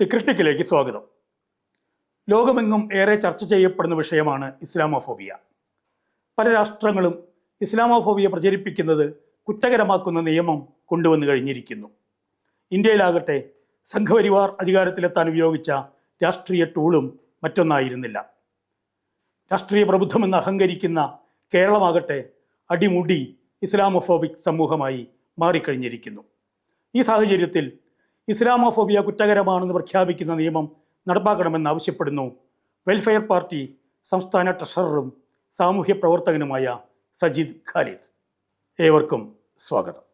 The ക്രിട്ടിക്കിലേക്ക് സ്വാഗതം. ലോകമെങ്ങും ഏറെ ചർച്ച ചെയ്യപ്പെടുന്ന വിഷയമാണ് ഇസ്ലാമോഫോബിയ. പല രാഷ്ട്രങ്ങളും ഇസ്ലാമോഫോബിയ പ്രചരിപ്പിക്കുന്നത് കുറ്റകരമാക്കുന്ന നിയമം കൊണ്ടുവന്നു കഴിഞ്ഞിരിക്കുന്നു. ഇന്ത്യയിലാകട്ടെ സംഘപരിവാർ അധികാരത്തിലെത്താൻ ഉപയോഗിച്ച രാഷ്ട്രീയ ടൂളും മറ്റൊന്നായിരുന്നില്ല. രാഷ്ട്രീയ പ്രബുദ്ധമെന്ന് അഹങ്കരിക്കുന്ന കേരളമാകട്ടെ അടിമുടി ഇസ്ലാമോഫോബിക് സമൂഹമായി മാറിക്കഴിഞ്ഞിരിക്കുന്നു. ഈ സാഹചര്യത്തിൽ ഇസ്ലാമോഫോബിയ കുറ്റകരമാണെന്ന് പ്രഖ്യാപിക്കുന്ന നിയമം നടപ്പാക്കണമെന്നാവശ്യപ്പെടുന്നു വെൽഫെയർ പാർട്ടി സംസ്ഥാന ട്രഷററും സാമൂഹ്യ പ്രവർത്തകനുമായ സജിദ് ഖാലിദ്. ഏവർക്കും സ്വാഗതം.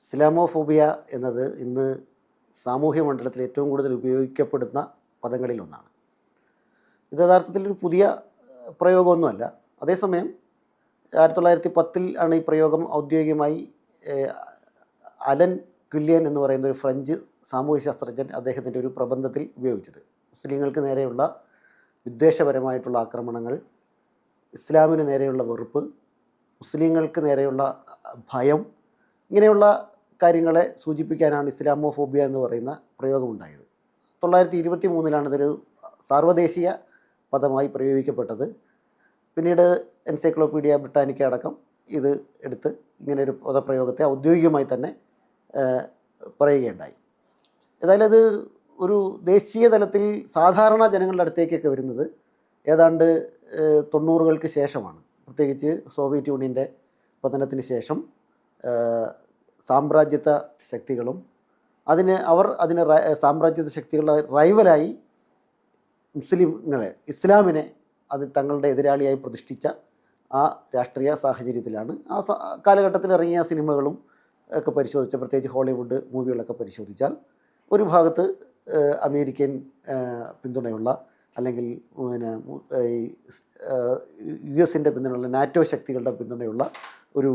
ഇസ്ലാമോഫോബിയ എന്നത് ഇന്ന് സാമൂഹ്യ മണ്ഡലത്തിൽ ഏറ്റവും കൂടുതൽ ഉപയോഗിക്കപ്പെടുന്ന പദങ്ങളിലൊന്നാണ്. ഇത് യഥാർത്ഥത്തിൽ ഒരു പുതിയ പ്രയോഗമൊന്നുമല്ല. അതേസമയം 1910 ആണ് ഈ പ്രയോഗം ഔദ്യോഗികമായി അലൻ ക്വില്ലിയൻ എന്ന് പറയുന്ന ഒരു ഫ്രഞ്ച് സാമൂഹ്യശാസ്ത്രജ്ഞൻ അദ്ദേഹത്തിൻ്റെ ഒരു പ്രബന്ധത്തിൽ ഉപയോഗിച്ചത്. മുസ്ലിങ്ങൾക്ക് നേരെയുള്ള വിദ്വേഷപരമായിട്ടുള്ള ആക്രമണങ്ങൾ, ഇസ്ലാമിന് നേരെയുള്ള വെറുപ്പ്, മുസ്ലിങ്ങൾക്ക് നേരെയുള്ള ഭയം, ഇങ്ങനെയുള്ള കാര്യങ്ങളെ സൂചിപ്പിക്കാനാണ് ഇസ്ലാമോഫോബിയ എന്ന് പറയുന്ന പ്രയോഗമുണ്ടായത്. 1923 ഇതൊരു സാർവദേശീയ പദമായി പ്രയോഗിക്കപ്പെട്ടത്. പിന്നീട് എൻസൈക്ലോപീഡിയ ബ്രിട്ടാനിക്ക അടക്കം ഇത് എടുത്ത് ഇങ്ങനെയൊരു പദപ്രയോഗത്തെ ഔദ്യോഗികമായി തന്നെ പറയുകയുണ്ടായി. ഏതായാലും അത് ഒരു ദേശീയ തലത്തിൽ സാധാരണ ജനങ്ങളുടെ അടുത്തേക്കൊക്കെ വരുന്നത് ഏതാണ്ട് 90-കൾക്ക് ശേഷമാണ്. പ്രത്യേകിച്ച് സോവിയറ്റ് യൂണിയൻ്റെ പതനത്തിന് ശേഷം സാമ്രാജ്യത്വ ശക്തികളും അതിന് സാമ്രാജ്യത്വ ശക്തികളുടെ റൈവലായി ഇസ്ലാമിനെ അത് തങ്ങളുടെ എതിരാളിയായി പ്രതിഷ്ഠിച്ച ആ രാഷ്ട്രീയ സാഹചര്യത്തിലാണ് ആ കാലഘട്ടത്തിൽ ഇറങ്ങിയ സിനിമകളും ഒക്കെ പരിശോധിച്ചാൽ, പ്രത്യേകിച്ച് ഹോളിവുഡ് മൂവികളൊക്കെ പരിശോധിച്ചാൽ, ഒരു ഭാഗത്ത് അമേരിക്കൻ പിന്തുണയുള്ള അല്ലെങ്കിൽ US-ൻ്റെ പിന്തുണയുള്ള നാറ്റോ ശക്തികളുടെ പിന്തുണയുള്ള ഒരു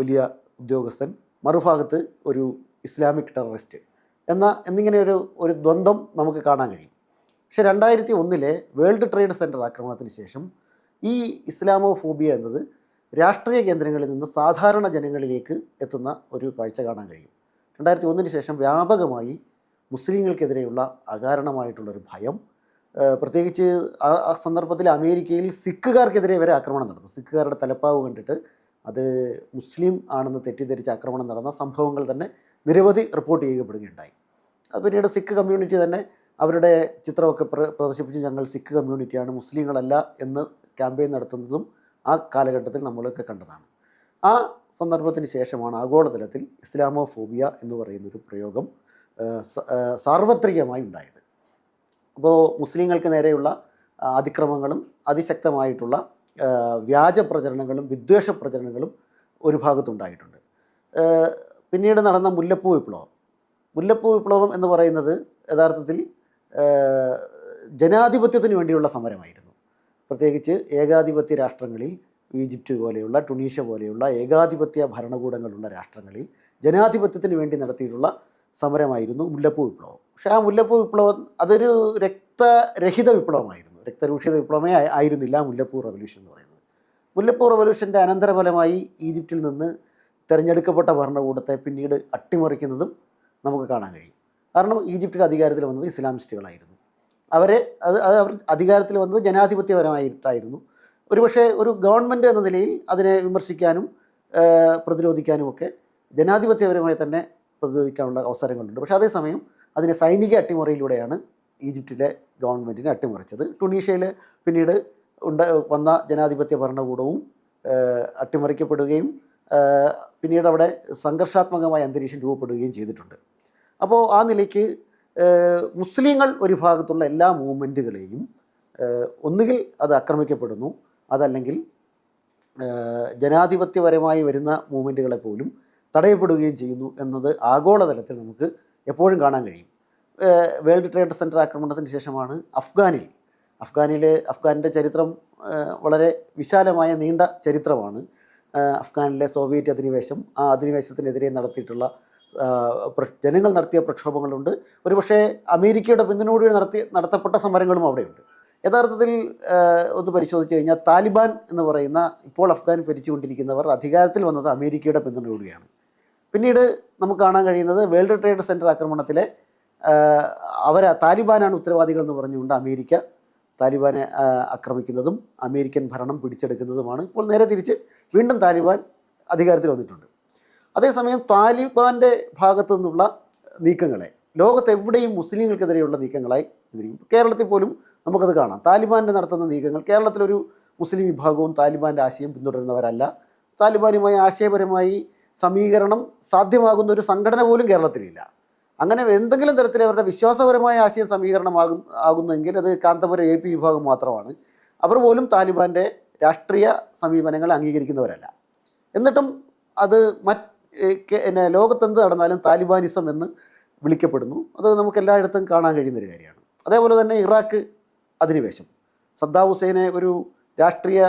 വലിയ ഉദ്യോഗസ്ഥൻ, മറുഭാഗത്ത് ഒരു ഇസ്ലാമിക് ടെററിസ്റ്റ് എന്നിങ്ങനെ ഒരു ദ്വന്ദ്വം നമുക്ക് കാണാൻ കഴിയും. പക്ഷേ 2001 വേൾഡ് ട്രേഡ് സെൻറ്റർ ആക്രമണത്തിന് ശേഷം ഈ ഇസ്ലാമോഫോബിയ എന്നത് രാഷ്ട്രീയ കേന്ദ്രങ്ങളിൽ നിന്ന് സാധാരണ ജനങ്ങളിലേക്ക് എത്തുന്ന ഒരു കാഴ്ച കാണാൻ കഴിയും. 2001 ശേഷം വ്യാപകമായി മുസ്ലിങ്ങൾക്കെതിരെയുള്ള അകാരണമായിട്ടുള്ളൊരു ഭയം, പ്രത്യേകിച്ച് ആ സന്ദർഭത്തിൽ അമേരിക്കയിൽ സിഖുകാർക്കെതിരെ വരെ ആക്രമണം നടന്നു. സിഖുകാരുടെ തലപ്പാവ് കണ്ടിട്ട് അത് മുസ്ലിം ആണെന്ന് തെറ്റിദ്ധരിച്ച് ആക്രമണം നടന്ന സംഭവങ്ങൾ തന്നെ നിരവധി റിപ്പോർട്ട് ചെയ്യപ്പെടുകയുണ്ടായി. പിന്നീട് സിഖ് കമ്മ്യൂണിറ്റി തന്നെ അവരുടെ ചിത്രമൊക്കെ പ്രദർശിപ്പിച്ച് ഞങ്ങൾ സിഖ് കമ്മ്യൂണിറ്റിയാണ്, മുസ്ലിങ്ങളല്ല എന്ന് ക്യാമ്പയിൻ നടത്തുന്നതും ആ കാലഘട്ടത്തിൽ നമ്മളൊക്കെ കണ്ടതാണ്. ആ സന്ദർഭത്തിന് ശേഷമാണ് ആഗോളതലത്തിൽ ഇസ്ലാമോഫോബിയ എന്ന് പറയുന്നൊരു പ്രയോഗം സാർവത്രികമായി ഉണ്ടായത്. അപ്പോൾ മുസ്ലിങ്ങൾക്ക് നേരെയുള്ള അതിക്രമങ്ങളും അതിശക്തമായിട്ടുള്ള വ്യാജ പ്രചരണങ്ങളും വിദ്വേഷ പ്രചരണങ്ങളും ഒരു ഭാഗത്തുണ്ടായിട്ടുണ്ട്. പിന്നീട് നടന്ന മുല്ലപ്പൂ വിപ്ലവം എന്ന് പറയുന്നത് യഥാർത്ഥത്തിൽ ജനാധിപത്യത്തിന് വേണ്ടിയുള്ള സമരമായിരുന്നു. പ്രത്യേകിച്ച് ഏകാധിപത്യ രാഷ്ട്രങ്ങളിൽ, ഈജിപ്റ്റ് പോലെയുള്ള, ടുണീഷ്യ പോലെയുള്ള ഏകാധിപത്യ ഭരണകൂടങ്ങളുള്ള രാഷ്ട്രങ്ങളിൽ ജനാധിപത്യത്തിന് വേണ്ടി നടത്തിയിട്ടുള്ള സമരമായിരുന്നു മുല്ലപ്പൂ വിപ്ലവം. പക്ഷേ ആ മുല്ലപ്പൂ വിപ്ലവം അതൊരു രക്തരഹിത വിപ്ലവമായിരുന്നു, രക്തരൂഷിത വിപ്ലവമേ ആയിരുന്നില്ല മുല്ലപ്പൂ റവല്യൂഷൻ എന്ന് പറയുന്നത്. മുല്ലപ്പൂ റവല്യൂഷൻ്റെ അനന്തരഫലമായി ഈജിപ്തിൽ നിന്ന് തിരഞ്ഞെടുക്കപ്പെട്ട ഭരണകൂടത്തെ പിന്നീട് അട്ടിമറിക്കുന്നതും നമുക്ക് കാണാൻ കഴിയും. കാരണം ഈജിപ്തിൽ അധികാരത്തിൽ വന്നത് ഇസ്ലാമിസ്റ്റുകളായിരുന്നു. അവർ അധികാരത്തിൽ വന്നത് ജനാധിപത്യപരമായിട്ടായിരുന്നു. ഒരുപക്ഷെ ഒരു ഗവൺമെൻറ് എന്ന നിലയിൽ അതിനെ വിമർശിക്കാനും പ്രതിരോധിക്കാനുമൊക്കെ ജനാധിപത്യപരമായി തന്നെ പ്രതിരോധിക്കാനുള്ള അവസരങ്ങളുണ്ട്. പക്ഷേ അതേസമയം അതിനെ സൈനിക അട്ടിമറിയിലൂടെയാണ് ഈജിപ്തിലെ ഗവൺമെൻറ്റിനെ അട്ടിമറിച്ചത്. ടുണീഷ്യയിൽ പിന്നീട് വന്ന ജനാധിപത്യ ഭരണകൂടവും അട്ടിമറിക്കപ്പെടുകയും പിന്നീട് അവിടെ സംഘർഷാത്മകമായ അന്തരീക്ഷം രൂപപ്പെടുകയും ചെയ്തിട്ടുണ്ട്. അപ്പോൾ ആ നിലയ്ക്ക് മുസ്ലിങ്ങൾ ഒരു ഭാഗത്തുള്ള എല്ലാ മൂവ്മെൻറ്റുകളെയും ഒന്നുകിൽ അത് ആക്രമിക്കപ്പെടുന്നു, അതല്ലെങ്കിൽ ജനാധിപത്യപരമായി വരുന്ന മൂവ്മെൻറ്റുകളെ പോലും തടയപ്പെടുകയും ചെയ്യുന്നു എന്നത് ആഗോളതലത്തിൽ നമുക്ക് എപ്പോഴും കാണാൻ കഴിയും. വേൾഡ് ട്രേഡ് സെൻറ്റർ ആക്രമണത്തിന് ശേഷമാണ് അഫ്ഗാനിൻ്റെ ചരിത്രം വളരെ വിശാലമായ നീണ്ട ചരിത്രമാണ്. അഫ്ഗാനിലെ സോവിയറ്റ് അധിനിവേശം, ആ അധിനിവേശത്തിനെതിരെ ജനങ്ങൾ നടത്തിയ പ്രക്ഷോഭങ്ങളുണ്ട്. ഒരുപക്ഷെ അമേരിക്കയുടെ പിന്തുണയോടെ നടത്തപ്പെട്ട സമരങ്ങളും അവിടെയുണ്ട്. യഥാർത്ഥത്തിൽ ഒന്ന് പരിശോധിച്ച് കഴിഞ്ഞാൽ താലിബാൻ എന്ന് പറയുന്ന ഇപ്പോൾ അഫ്ഗാൻ ഭരിച്ചുകൊണ്ടിരിക്കുന്നവർ അധികാരത്തിൽ വന്നത് അമേരിക്കയുടെ പിന്തുണയോടെയാണ്. പിന്നീട് നമുക്ക് കാണാൻ കഴിയുന്നത് വേൾഡ് ട്രേഡ് സെൻറ്റർ ആക്രമണത്തിലെ താലിബാനാണ് ഉത്തരവാദികൾ എന്ന് പറഞ്ഞുകൊണ്ട് അമേരിക്ക താലിബാനെ ആക്രമിക്കുന്നതും അമേരിക്കൻ ഭരണം പിടിച്ചെടുക്കുന്നതുമാണ്. ഇപ്പോൾ നേരെ തിരിച്ച് വീണ്ടും താലിബാൻ അധികാരത്തിൽ വന്നിട്ടുണ്ട്. അതേസമയം താലിബാൻ്റെ ഭാഗത്തു നിന്നുള്ള നീക്കങ്ങളെ ലോകത്തെവിടെയും മുസ്ലിങ്ങൾക്കെതിരെയുള്ള നീക്കങ്ങളായി ചിത്രീകരിക്കും. കേരളത്തിൽ പോലും നമുക്കത് കാണാം. താലിബാൻ്റെ നടത്തുന്ന നീക്കങ്ങൾ, കേരളത്തിലൊരു മുസ്ലിം വിഭാഗവും താലിബാൻ്റെ ആശയം പിന്തുടരുന്നവരല്ല. താലിബാനുമായി ആശയപരമായി സമീകരണം സാധ്യമാകുന്ന ഒരു സംഘടന പോലും കേരളത്തിലില്ല. അങ്ങനെ എന്തെങ്കിലും തരത്തിൽ അവരുടെ വിശ്വാസപരമായ ആശയ ആകുന്നെങ്കിൽ അത് കാന്തപുരം AP വിഭാഗം മാത്രമാണ്. അവർ പോലും താലിബാൻ്റെ രാഷ്ട്രീയ സമീപനങ്ങളെ അംഗീകരിക്കുന്നവരല്ല. എന്നിട്ടും അത് ലോകത്തെന്ത് നടന്നാലും താലിബാനിസം എന്ന് വിളിക്കപ്പെടുന്നു. അത് നമുക്ക് എല്ലായിടത്തും കാണാൻ കഴിയുന്നൊരു കാര്യമാണ്. അതേപോലെ തന്നെ ഇറാഖ് അധിനിവേശം, സദ്ദാം ഹുസൈനെ ഒരു രാഷ്ട്രീയ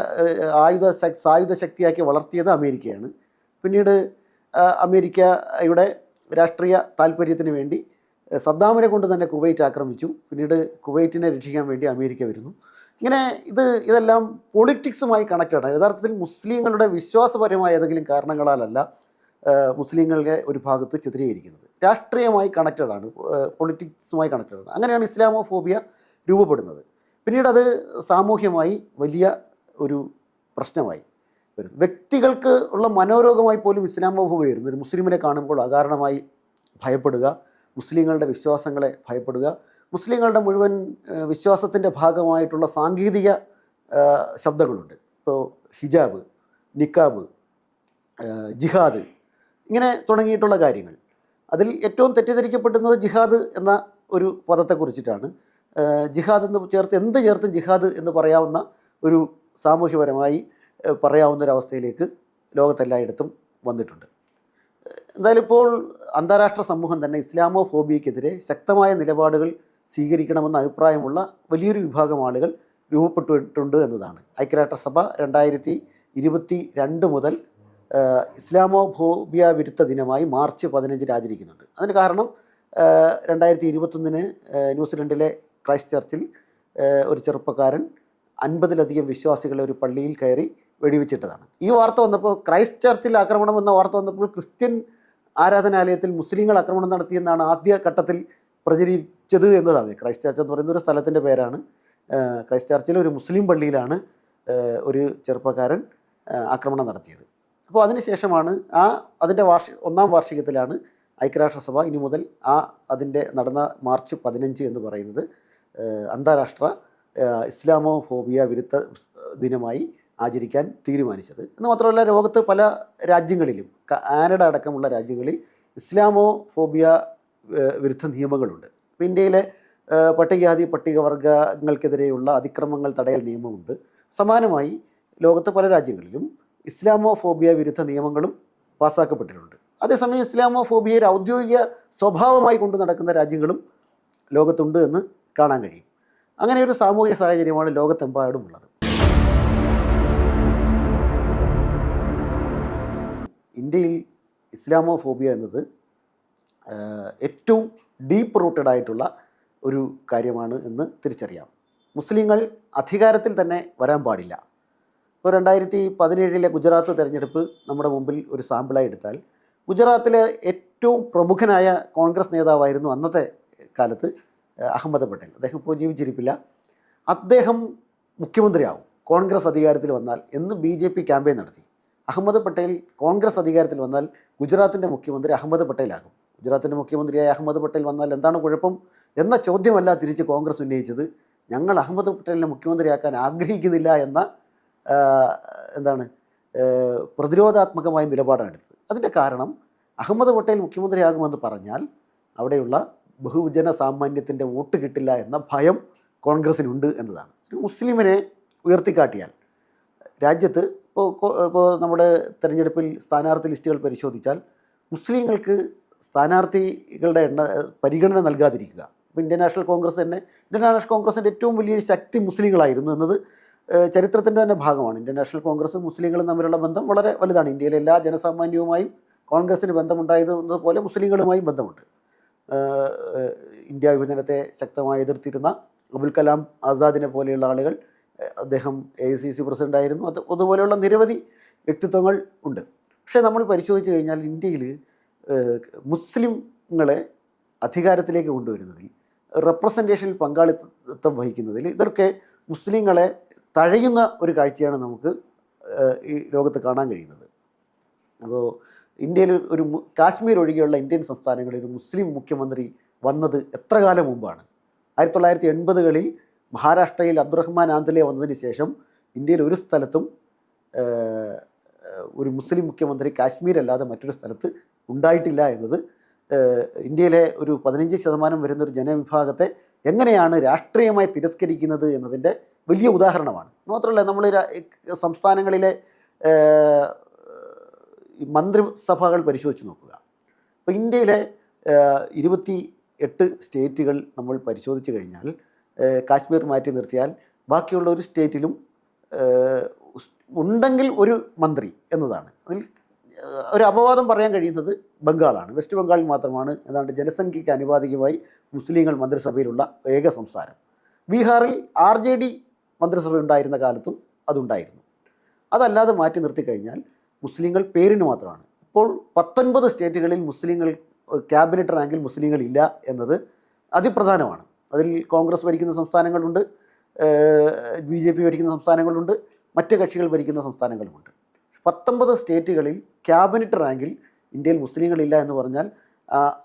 സായുധ ശക്തിയാക്കി വളർത്തിയത് അമേരിക്കയാണ്. പിന്നീട് അമേരിക്കയുടെ രാഷ്ട്രീയ താല്പര്യത്തിന് വേണ്ടി സദ്ദാമിനെ കൊണ്ട് തന്നെ കുവൈറ്റ് ആക്രമിച്ചു. പിന്നീട് കുവൈറ്റിനെ രക്ഷിക്കാൻ വേണ്ടി അമേരിക്ക വരുന്നു. ഇങ്ങനെ ഇതെല്ലാം പൊളിറ്റിക്സുമായി കണക്റ്റഡാണ്. യഥാർത്ഥത്തിൽ മുസ്ലിങ്ങളുടെ വിശ്വാസപരമായ ഏതെങ്കിലും കാരണങ്ങളാലല്ല മുസ്ലിങ്ങളെ ഒരു ഭാഗത്ത് ചിത്രീകരിക്കുന്നത്. രാഷ്ട്രീയമായി കണക്റ്റഡാണ്, പൊളിറ്റിക്സുമായി കണക്റ്റഡാണ്. അങ്ങനെയാണ് ഇസ്ലാമോഫോബിയ രൂപപ്പെടുന്നത്. പിന്നീട് അത് സാമൂഹ്യമായി വലിയ ഒരു പ്രശ്നമായി വരും. വ്യക്തികൾക്ക് ഉള്ള മനോരോഗമായി പോലും ഇസ്ലാമോഫോബിയ വരുന്നു. ഒരു മുസ്ലിമിനെ കാണുമ്പോൾ അകാരണമായി ഭയപ്പെടുക, മുസ്ലിങ്ങളുടെ വിശ്വാസങ്ങളെ ഭയപ്പെടുക, മുസ്ലിങ്ങളുടെ മുഴുവൻ വിശ്വാസത്തിൻ്റെ ഭാഗമായിട്ടുള്ള സാങ്കേതിക ശബ്ദങ്ങളുണ്ട്. ഇപ്പോൾ ഹിജാബ്, നിക്കാബ്, ജിഹാദ്, ഇങ്ങനെ തുടങ്ങിയിട്ടുള്ള കാര്യങ്ങൾ. അതിൽ ഏറ്റവും തെറ്റിദ്ധരിക്കപ്പെടുന്നത് ജിഹാദ് എന്ന ഒരു പദത്തെക്കുറിച്ചിട്ടാണ്. ജിഹാദ് എന്ന് ചേർത്തും ജിഹാദ് എന്ന് പറയാവുന്ന ഒരു സാമൂഹ്യപരമായി പറയാവുന്നൊരവസ്ഥയിലേക്ക് ലോകത്തെല്ലായിടത്തും വന്നിട്ടുണ്ട്. എന്തായാലും ഇപ്പോൾ അന്താരാഷ്ട്ര സമൂഹം തന്നെ ഇസ്ലാമോഫോബിയക്കെതിരെ ശക്തമായ നിലപാടുകൾ സ്വീകരിക്കണമെന്ന അഭിപ്രായമുള്ള വലിയൊരു വിഭാഗം ആളുകൾ രൂപപ്പെട്ടിട്ടുണ്ട് എന്നതാണ്. ഐക്യരാഷ്ട്രസഭ 2022 മുതൽ ഇസ്ലാമോഫോബിയ വിരുദ്ധ ദിനമായി മാർച്ച് 15 ആചരിക്കുന്നുണ്ട്. അതിന് കാരണം 2021 ന്യൂസിലൻഡിലെ ക്രൈസ്റ്റ് ചർച്ചിൽ ഒരു ചെറുപ്പക്കാരൻ 50ലധികം വിശ്വാസികളെ ഒരു പള്ളിയിൽ കയറി വെടിവെച്ചിട്ടതാണ്. ഈ വാർത്ത വന്നപ്പോൾ, ക്രൈസ്റ്റ് ചർച്ചിൽ ആക്രമണം എന്ന വാർത്ത വന്നപ്പോൾ ക്രിസ്ത്യൻ ആരാധനാലയത്തിൽ മുസ്ലിങ്ങൾ ആക്രമണം നടത്തിയെന്നാണ് ആദ്യ ഘട്ടത്തിൽ പ്രചരിച്ചത് എന്നതാണ്. ക്രൈസ്റ്റ് ചർച്ച് എന്ന് പറയുന്ന ഒരു സ്ഥലത്തിൻ്റെ പേരാണ്. ക്രൈസ്റ്റ് ചർച്ചിൽ ഒരു മുസ്ലിം പള്ളിയിലാണ് ഒരു ചെറുപ്പക്കാരൻ ആക്രമണം നടത്തിയത്. അപ്പോൾ അതിനുശേഷമാണ് അതിൻ്റെ ഒന്നാം വാർഷികത്തിലാണ് ഐക്യരാഷ്ട്രസഭ ഇനി മുതൽ അതിൻ്റെ നടന്ന മാർച്ച് 15 എന്ന് പറയുന്നത് അന്താരാഷ്ട്ര ഇസ്ലാമോഫോബിയ വിരുദ്ധ ദിനമായി ആചരിക്കാൻ തീരുമാനിച്ചത്. എന്ന് മാത്രമല്ല, ലോകത്ത് പല രാജ്യങ്ങളിലും, കാനഡ അടക്കമുള്ള രാജ്യങ്ങളിൽ ഇസ്ലാമോഫോബിയ വിരുദ്ധ നിയമങ്ങളുണ്ട്. ഇപ്പോൾ ഇന്ത്യയിലെ പട്ടികജാതി പട്ടികവർഗങ്ങൾക്കെതിരെയുള്ള അതിക്രമങ്ങൾ തടയൽ നിയമമുണ്ട്. സമാനമായി ലോകത്ത് പല രാജ്യങ്ങളിലും ഇസ്ലാമോഫോബിയ വിരുദ്ധ നിയമങ്ങളും പാസ്സാക്കപ്പെട്ടിട്ടുണ്ട്. അതേസമയം ഇസ്ലാമോഫോബിയ ഒരു ഔദ്യോഗിക സ്വഭാവമായി കൊണ്ടു നടക്കുന്ന രാജ്യങ്ങളും ലോകത്തുണ്ട് എന്ന് കാണാൻ കഴിയും. അങ്ങനെ ഒരു സാമൂഹിക സാഹചര്യമാണ് ലോകത്തെമ്പാടും ഉള്ളത്. ഇന്ത്യയിൽ ഇസ്ലാമോഫോബിയ എന്നത് ഏറ്റവും ഡീപ്പ് റൂട്ടഡ് ആയിട്ടുള്ള ഒരു കാര്യമാണ് എന്ന് തിരിച്ചറിയാം. മുസ്ലിങ്ങൾ അധികാരത്തിൽ തന്നെ വരാൻ പാടില്ല. ഇപ്പോൾ 2017 ഗുജറാത്ത് തെരഞ്ഞെടുപ്പ് നമ്മുടെ മുമ്പിൽ ഒരു സാമ്പിളായി എടുത്താൽ, ഗുജറാത്തിലെ ഏറ്റവും പ്രമുഖനായ കോൺഗ്രസ് നേതാവായിരുന്നു അന്നത്തെ കാലത്ത് അഹമ്മദ് പട്ടേൽ. അദ്ദേഹം ഇപ്പോൾ ജീവിച്ചിരിപ്പില്ല. അദ്ദേഹം മുഖ്യമന്ത്രിയാവും കോൺഗ്രസ് അധികാരത്തിൽ വന്നാൽ എന്ന് BJP ക്യാമ്പയിൻ നടത്തി. അഹമ്മദ് പട്ടേൽ കോൺഗ്രസ് അധികാരത്തിൽ വന്നാൽ ഗുജറാത്തിൻ്റെ മുഖ്യമന്ത്രി അഹമ്മദ് പട്ടേലാകും. ഗുജറാത്തിൻ്റെ മുഖ്യമന്ത്രിയായ അഹമ്മദ് പട്ടേൽ വന്നാൽ എന്താണ് കുഴപ്പം എന്ന ചോദ്യമല്ല തിരിച്ച് കോൺഗ്രസ് ഉന്നയിച്ചത്. ഞങ്ങൾ അഹമ്മദ് പട്ടേലിനെ മുഖ്യമന്ത്രിയാക്കാൻ ആഗ്രഹിക്കുന്നില്ല എന്ന പ്രതിരോധാത്മകമായ നിലപാടാണ് എടുത്തത്. അതിൻ്റെ കാരണം, അഹമ്മദ് പട്ടേൽ മുഖ്യമന്ത്രിയാകുമെന്ന് പറഞ്ഞാൽ അവിടെയുള്ള ബഹുജന സാമാന്യത്തിൻ്റെ വോട്ട് കിട്ടില്ല എന്ന ഭയം കോൺഗ്രസ്സിനുണ്ട് എന്നതാണ്. ഒരു മുസ്ലിമിനെ ഉയർത്തിക്കാട്ടിയാൽ രാജ്യത്ത് ഇപ്പോൾ നമ്മുടെ തെരഞ്ഞെടുപ്പിൽ സ്ഥാനാർത്ഥി ലിസ്റ്റുകൾ പരിശോധിച്ചാൽ മുസ്ലിങ്ങൾക്ക് സ്ഥാനാർത്ഥികളുടെ പരിഗണന നൽകാതിരിക്കുക. ഇപ്പോൾ ഇന്ത്യൻ നാഷണൽ കോൺഗ്രസിൻ്റെ ഏറ്റവും വലിയൊരു ശക്തി മുസ്ലിങ്ങളായിരുന്നു എന്നത് ചരിത്രത്തിൻ്റെ തന്നെ ഭാഗമാണ്. ഇന്ത്യൻ നാഷണൽ കോൺഗ്രസ് മുസ്ലിങ്ങളും തമ്മിലുള്ള ബന്ധം വളരെ വലുതാണ്. ഇന്ത്യയിലെ എല്ലാ ജനസാമാന്യവുമായും കോൺഗ്രസ്സിന് ബന്ധമുണ്ടായതുപോലെ മുസ്ലിങ്ങളുമായും ബന്ധമുണ്ട്. ഇന്ത്യ വിഭജനത്തെ ശക്തമായി എതിർത്തിരുന്ന അബുൽ കലാം ആസാദിനെ പോലെയുള്ള ആളുകൾ, അദ്ദേഹം AICC പ്രസിഡൻ്റായിരുന്നു. അതുപോലെയുള്ള നിരവധി വ്യക്തിത്വങ്ങൾ ഉണ്ട്. പക്ഷേ നമ്മൾ പരിശോധിച്ച് കഴിഞ്ഞാൽ ഇന്ത്യയിൽ മുസ്ലിങ്ങളെ അധികാരത്തിലേക്ക് കൊണ്ടുവരുന്നതിൽ, റെപ്രസെൻറ്റേഷനിൽ പങ്കാളിത്തം വഹിക്കുന്നതിൽ ഇതൊക്കെ മുസ്ലിങ്ങളെ തഴയുന്ന ഒരു കാഴ്ചയാണ് നമുക്ക് ഈ ലോകത്ത് കാണാൻ കഴിയുന്നത്. അപ്പോൾ ഇന്ത്യയിൽ കാശ്മീർ ഒഴികെയുള്ള ഇന്ത്യൻ സംസ്ഥാനങ്ങളിൽ ഒരു മുസ്ലിം മുഖ്യമന്ത്രി വന്നത് എത്ര കാലം മുമ്പാണ്? 1980കളിൽ മഹാരാഷ്ട്രയിൽ അബ്ദുറഹ്മാൻ ആന്തുലെ വന്നതിന് ശേഷം ഇന്ത്യയിൽ ഒരു സ്ഥലത്തും ഒരു മുസ്ലിം മുഖ്യമന്ത്രി കാശ്മീർ അല്ലാതെ മറ്റൊരു സ്ഥലത്ത് ഉണ്ടായിട്ടില്ല എന്നത് ഇന്ത്യയിലെ ഒരു 15% വരുന്നൊരു ജനവിഭാഗത്തെ എങ്ങനെയാണ് രാഷ്ട്രീയമായി തിരസ്കരിക്കുന്നത് എന്നതിൻ്റെ വലിയ ഉദാഹരണമാണ്. മാത്രമല്ല, നമ്മൾ സംസ്ഥാനങ്ങളിലെ മന്ത്രിസഭകൾ പരിശോധിച്ച് നോക്കുക. ഇപ്പോൾ ഇന്ത്യയിലെ 28 സ്റ്റേറ്റുകൾ നമ്മൾ പരിശോധിച്ച് കഴിഞ്ഞാൽ, കാശ്മീർ മാറ്റി നിർത്തിയാൽ ബാക്കിയുള്ള ഒരു സ്റ്റേറ്റിലും ഉണ്ടെങ്കിൽ ഒരു മന്ത്രി എന്നതാണ്. അതിൽ ഒരു അപവാദം പറയാൻ കഴിയുന്നത് ബംഗാളാണ്. വെസ്റ്റ് ബംഗാളിൽ മാത്രമാണ് ഏതാണ്ട് ജനസംഖ്യയ്ക്ക് ആനുപാതികമായി മുസ്ലിങ്ങൾ മന്ത്രിസഭയിലുള്ള ഏക സംസ്ഥാനം. ബീഹാറിൽ RJD മന്ത്രിസഭ ഉണ്ടായിരുന്ന കാലത്തും അതുണ്ടായിരുന്നു. അതല്ലാതെ മാറ്റി നിർത്തിക്കഴിഞ്ഞാൽ മുസ്ലിങ്ങൾ പേരിന് മാത്രമാണ്. ഇപ്പോൾ 19 സ്റ്റേറ്റുകളിൽ മുസ്ലിങ്ങൾ ക്യാബിനറ്റ് റാങ്കിൽ മുസ്ലിങ്ങൾ ഇല്ല എന്നത് അതിപ്രധാനമാണ്. അതിൽ കോൺഗ്രസ് ഭരിക്കുന്ന സംസ്ഥാനങ്ങളുണ്ട്, BJP ഭരിക്കുന്ന സംസ്ഥാനങ്ങളുണ്ട്, മറ്റ് കക്ഷികൾ ഭരിക്കുന്ന സംസ്ഥാനങ്ങളുമുണ്ട്. 19 സ്റ്റേറ്റുകളിൽ ക്യാബിനറ്റ് റാങ്കിൽ ഇന്ത്യയിൽ മുസ്ലിങ്ങളില്ല എന്ന് പറഞ്ഞാൽ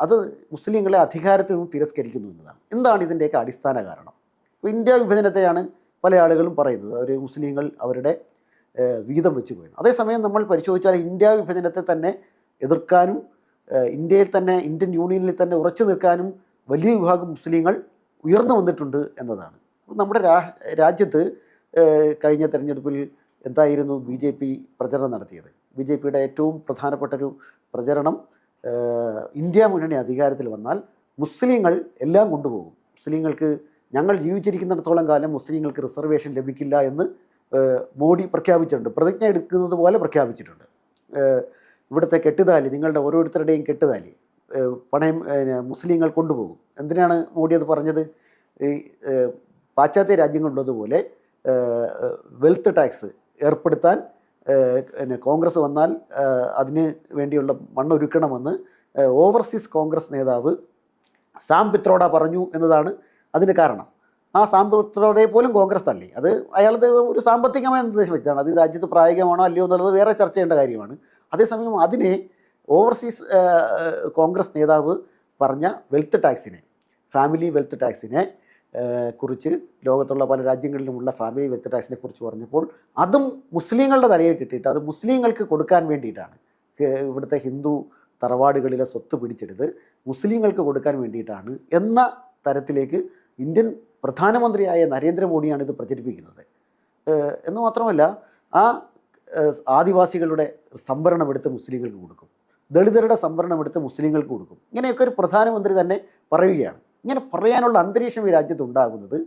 അത് മുസ്ലിങ്ങളെ അധികാരത്തിൽ നിന്ന് തിരസ്കരിക്കുന്നു എന്നതാണ്. എന്താണ് ഇതിൻ്റെയൊക്കെ അടിസ്ഥാന കാരണം? ഇപ്പോൾ ഇന്ത്യ വിഭജനത്തെയാണ് പല ആളുകളും പറയുന്നത്, അവർ മുസ്ലിങ്ങൾ അവരുടെ വീതം വെച്ച് പോയി. അതേസമയം നമ്മൾ പരിശോധിച്ചാൽ ഇന്ത്യ വിഭജനത്തെ തന്നെ എതിർക്കാനും ഇന്ത്യയിൽ തന്നെ, ഇന്ത്യൻ യൂണിയനിൽ തന്നെ ഉറച്ചു നിൽക്കാനും വലിയ വിഭാഗം മുസ്ലിങ്ങൾ ഉയർന്നു വന്നിട്ടുണ്ട് എന്നതാണ്. നമ്മുടെ രാജ്യത്ത് കഴിഞ്ഞ തെരഞ്ഞെടുപ്പിൽ എന്തായിരുന്നു BJP പ്രചരണം നടത്തിയത്? BJPയുടെ ഏറ്റവും പ്രധാനപ്പെട്ടൊരു പ്രചരണം, ഇന്ത്യ മുന്നണി അധികാരത്തിൽ വന്നാൽ മുസ്ലിങ്ങൾ എല്ലാം കൊണ്ടുപോകും, മുസ്ലിങ്ങൾക്ക് ഞങ്ങൾ ജീവിച്ചിരിക്കുന്നിടത്തോളം കാലം മുസ്ലിങ്ങൾക്ക് റിസർവേഷൻ ലഭിക്കില്ല എന്ന് മോഡി പ്രഖ്യാപിച്ചിട്ടുണ്ട്. പ്രതിജ്ഞ എടുക്കുന്നത് പോലെ പ്രഖ്യാപിച്ചിട്ടുണ്ട്. ഇവിടുത്തെ കെട്ടുതാലി, നിങ്ങളുടെ ഓരോരുത്തരുടെയും കെട്ടുതാലി പണയം മുസ്ലിങ്ങൾ കൊണ്ടുപോകും. എന്തിനാണ് മോഡി അത് പറഞ്ഞത്? ഈ പാശ്ചാത്യ രാജ്യങ്ങളിലുള്ളതുപോലെ വെൽത്ത് ടാക്സ് ഏർപ്പെടുത്താൻ കോൺഗ്രസ് വന്നാൽ അതിന് വേണ്ടിയുള്ള മണ്ണൊരുക്കണമെന്ന് ഓവർസീസ് കോൺഗ്രസ് നേതാവ് സാം പിത്രോഡ പറഞ്ഞു എന്നതാണ് അതിന് കാരണം. ആ സാം പിത്രോഡയെ പോലും കോൺഗ്രസ് തള്ളി. അത് അയാളത് ഒരു സാമ്പത്തികമായ നിർദ്ദേശം വെച്ചാണ്. അത് രാജ്യത്ത് പ്രായോഗികമാണോ അല്ലയോ എന്നുള്ളത് വേറെ ചർച്ച ചെയ്യേണ്ട കാര്യമാണ്. അതേസമയം അതിനെ ഓവർസീസ് കോൺഗ്രസ് നേതാവ് പറഞ്ഞ വെൽത്ത് ടാക്സിനെ, ഫാമിലി വെൽത്ത് ടാക്സിനെ കുറിച്ച്, ലോകത്തുള്ള പല രാജ്യങ്ങളിലുമുള്ള ഫാമിലി വെൽത്ത് ടാക്സിനെ കുറിച്ച് പറഞ്ഞപ്പോൾ അതും മുസ്ലിങ്ങളുടെ തലയിൽ കിട്ടിയിട്ട് അത് മുസ്ലിങ്ങൾക്ക് കൊടുക്കാൻ വേണ്ടിയിട്ടാണ്, ഇവിടുത്തെ ഹിന്ദു തറവാടുകളിലെ സ്വത്ത് പിടിച്ചെടുത്ത് മുസ്ലിങ്ങൾക്ക് കൊടുക്കാൻ വേണ്ടിയിട്ടാണ് എന്ന തരത്തിലേക്ക് ഇന്ത്യൻ പ്രധാനമന്ത്രിയായ നരേന്ദ്രമോദിയാണ് ഇത് പ്രചരിപ്പിക്കുന്നത്. എന്ന് മാത്രമല്ല, ആ ആദിവാസികളുടെ സംവരണം എടുത്ത് മുസ്ലിങ്ങൾക്ക് കൊടുക്കും, ദളിതരുടെ സംവരണം എടുത്ത് മുസ്ലിങ്ങൾക്ക് കൊടുക്കും. ഇങ്ങനെയൊക്കെ ഒരു പ്രധാനമന്ത്രി തന്നെ പറയുകയാണ്. ഇങ്ങനെ പറയാനുള്ള അന്തരീക്ഷം ഈ രാജ്യത്ത് ഉണ്ടാകുന്നത്,